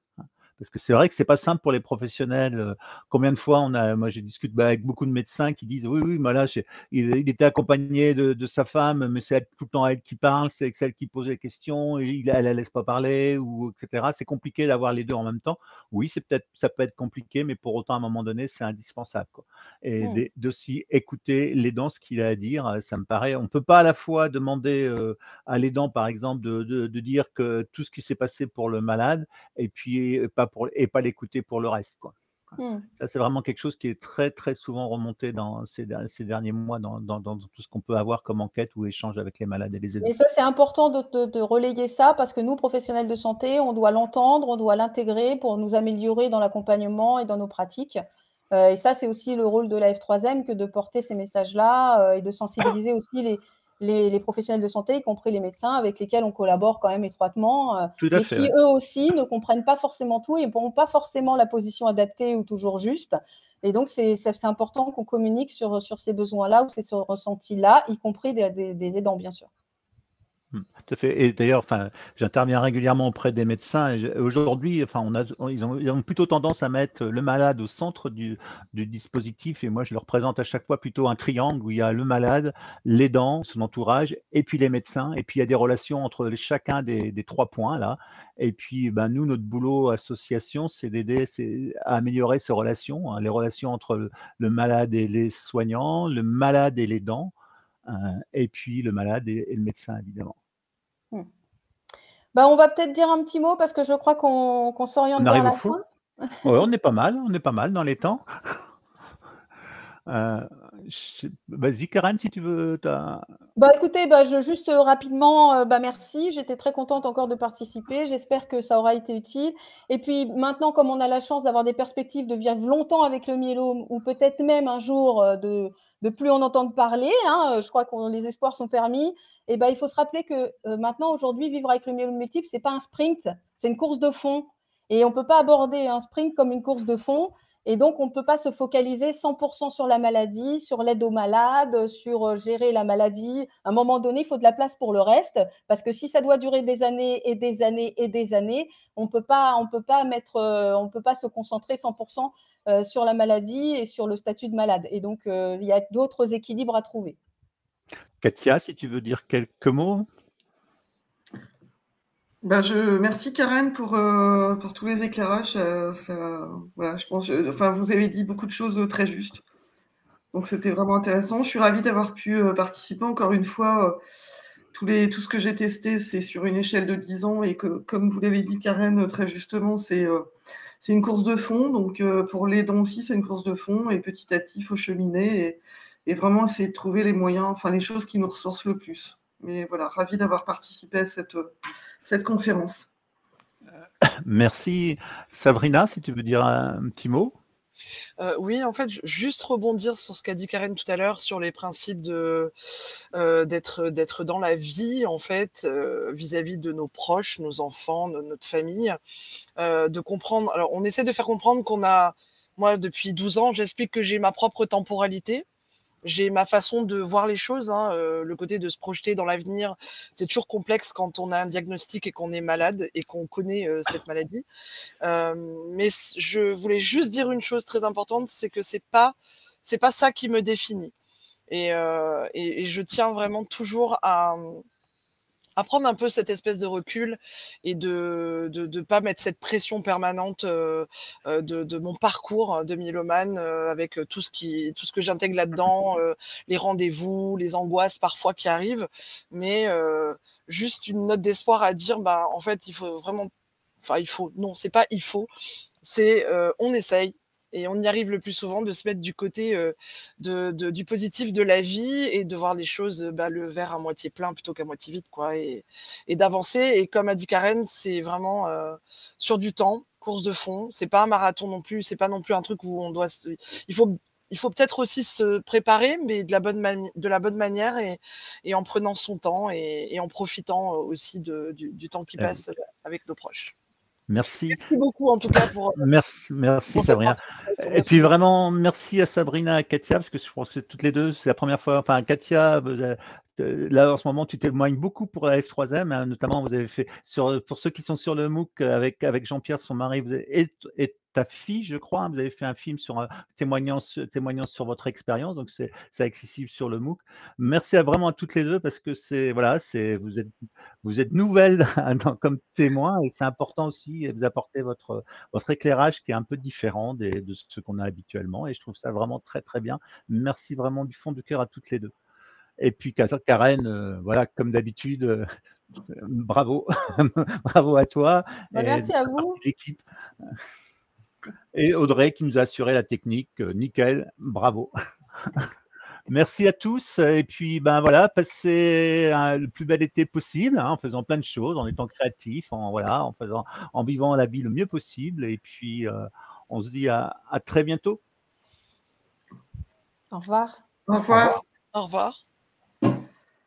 Parce que c'est vrai que c'est pas simple pour les professionnels. Combien de fois moi j'ai discuté avec beaucoup de médecins qui disent oui, mais là il était accompagné de sa femme, mais c'est tout le temps elle qui parle, c'est celle qui pose les questions, et elle la laisse pas parler, ou etc. C'est compliqué d'avoir les deux en même temps. Oui, ça peut être compliqué, mais pour autant à un moment donné c'est indispensable, quoi. Et d'aussi écouter l'aidant, ce qu'il a à dire, ça me paraît. On peut pas à la fois demander à l'aidant par exemple de dire que tout ce qui s'est passé pour le malade et puis pas l'écouter pour le reste, quoi. Ça, c'est vraiment quelque chose qui est très, très souvent remonté dans ces derniers mois dans tout ce qu'on peut avoir comme enquête ou échange avec les malades et les aidants. Et ça, c'est important de relayer ça parce que nous, professionnels de santé, on doit l'entendre, on doit l'intégrer pour nous améliorer dans l'accompagnement et dans nos pratiques. Et ça, c'est aussi le rôle de la F3M que de porter ces messages-là et de sensibiliser aussi les professionnels de santé, y compris les médecins avec lesquels on collabore quand même étroitement, mais qui eux aussi ne comprennent pas forcément tout et n'ont pas forcément la position adaptée ou toujours juste. Et donc, c'est important qu'on communique sur ces besoins-là ou ces ressentis-là, y compris des aidants, bien sûr. Tout à fait. Et d'ailleurs, j'interviens régulièrement auprès des médecins. Aujourd'hui, ils ont plutôt tendance à mettre le malade au centre du dispositif. Et moi, je leur présente à chaque fois plutôt un triangle où il y a le malade, l'aidant, son entourage, et puis les médecins. Et puis il y a des relations entre chacun des 3 points là. Et puis, nous, notre boulot association, c'est d'aider à améliorer ces relations, hein, les relations entre le malade et les soignants, le malade et l'aidant. Et puis le malade et le médecin, évidemment. On va peut-être dire un petit mot parce que je crois qu'on s'oriente vers la fin. Ouais, on est pas mal dans les temps. Vas-y, Karen, si tu veux. Écoutez, juste rapidement, merci. J'étais très contente encore de participer. J'espère que ça aura été utile. Et puis maintenant, comme on a la chance d'avoir des perspectives de vivre longtemps avec le myélome ou peut-être même un jour de plus en entendre parler, hein, je crois que les espoirs sont permis. Et il faut se rappeler que maintenant, aujourd'hui, vivre avec le myélome multiple, c'est pas un sprint, c'est une course de fond. Et on ne peut pas aborder un sprint comme une course de fond. Et donc, on ne peut pas se focaliser 100% sur la maladie, sur l'aide aux malades, sur gérer la maladie. À un moment donné, il faut de la place pour le reste, parce que si ça doit durer des années et des années et des années, on peut pas se concentrer 100% sur la maladie et sur le statut de malade. Et donc, il y a d'autres équilibres à trouver. Katia, si tu veux dire quelques mots. Merci Karen pour tous les éclairages. Voilà, je pense, vous avez dit beaucoup de choses très justes. Donc c'était vraiment intéressant. Je suis ravie d'avoir pu participer. Encore une fois, tout ce que j'ai testé, c'est sur une échelle de 10 ans et que, comme vous l'avez dit Karen très justement, c'est une course de fond. Donc pour les dons aussi, c'est une course de fond et petit à petit, il faut cheminer et vraiment essayer de trouver les moyens, les choses qui nous ressourcent le plus. Mais voilà, ravie d'avoir participé à cette conférence. Merci. Sabrina, si tu veux dire un petit mot. Oui, en fait, juste rebondir sur ce qu'a dit Karen tout à l'heure sur les principes d'être dans la vie, en fait, vis-à-vis de nos proches, nos enfants, notre famille, de comprendre. Alors, on essaie de faire comprendre moi, depuis 12 ans, j'explique que j'ai ma propre temporalité. J'ai ma façon de voir les choses, hein, le côté de se projeter dans l'avenir, c'est toujours complexe quand on a un diagnostic et qu'on est malade et qu'on connaît cette maladie. Mais je voulais juste dire une chose très importante, c'est que c'est pas ça qui me définit. Et je tiens vraiment toujours à prendre un peu cette espèce de recul et de pas mettre cette pression permanente de mon parcours de mylomane avec tout ce que j'intègre là-dedans, les rendez-vous, les angoisses parfois qui arrivent, mais juste une note d'espoir à dire, bah en fait il faut vraiment, enfin il faut, non c'est pas il faut, c'est on essaye. Et on y arrive le plus souvent de se mettre du côté du positif de la vie et de voir les choses, le verre à moitié plein plutôt qu'à moitié vide, quoi, et d'avancer. Et comme a dit Karen, c'est vraiment sur du temps, course de fond. C'est pas un marathon non plus. C'est pas non plus un truc où on doit. Il faut peut-être aussi se préparer, mais de la bonne manière et en prenant son temps et en profitant aussi du temps qui passe avec nos proches. Merci. Merci beaucoup en tout cas pour Merci Sabrina. Et puis vraiment, merci à Sabrina et à Katia, parce que je pense que toutes les deux, c'est la première fois. Enfin, Katia, là en ce moment, tu témoignes beaucoup pour la F3M, hein, notamment vous avez fait, pour ceux qui sont sur le MOOC, avec Jean-Pierre, son mari, et ta fille, je crois, hein, vous avez fait un film témoignant sur votre expérience, donc c'est accessible sur le MOOC. Merci vraiment à toutes les deux, parce que vous êtes nouvelles comme témoins, et c'est important aussi de vous apporter votre éclairage qui est un peu différent de ce qu'on a habituellement, et je trouve ça vraiment très très bien. Merci vraiment du fond du cœur à toutes les deux. Et puis Karen, voilà, comme d'habitude, bravo, bravo à toi. Merci à vous. L'équipe. Et Audrey qui nous a assuré la technique, nickel, bravo. Merci à tous, et puis voilà, passez le plus bel été possible, hein, en faisant plein de choses, en étant créatif, en vivant la vie le mieux possible, et puis on se dit à très bientôt. Au revoir. Au revoir. Au revoir.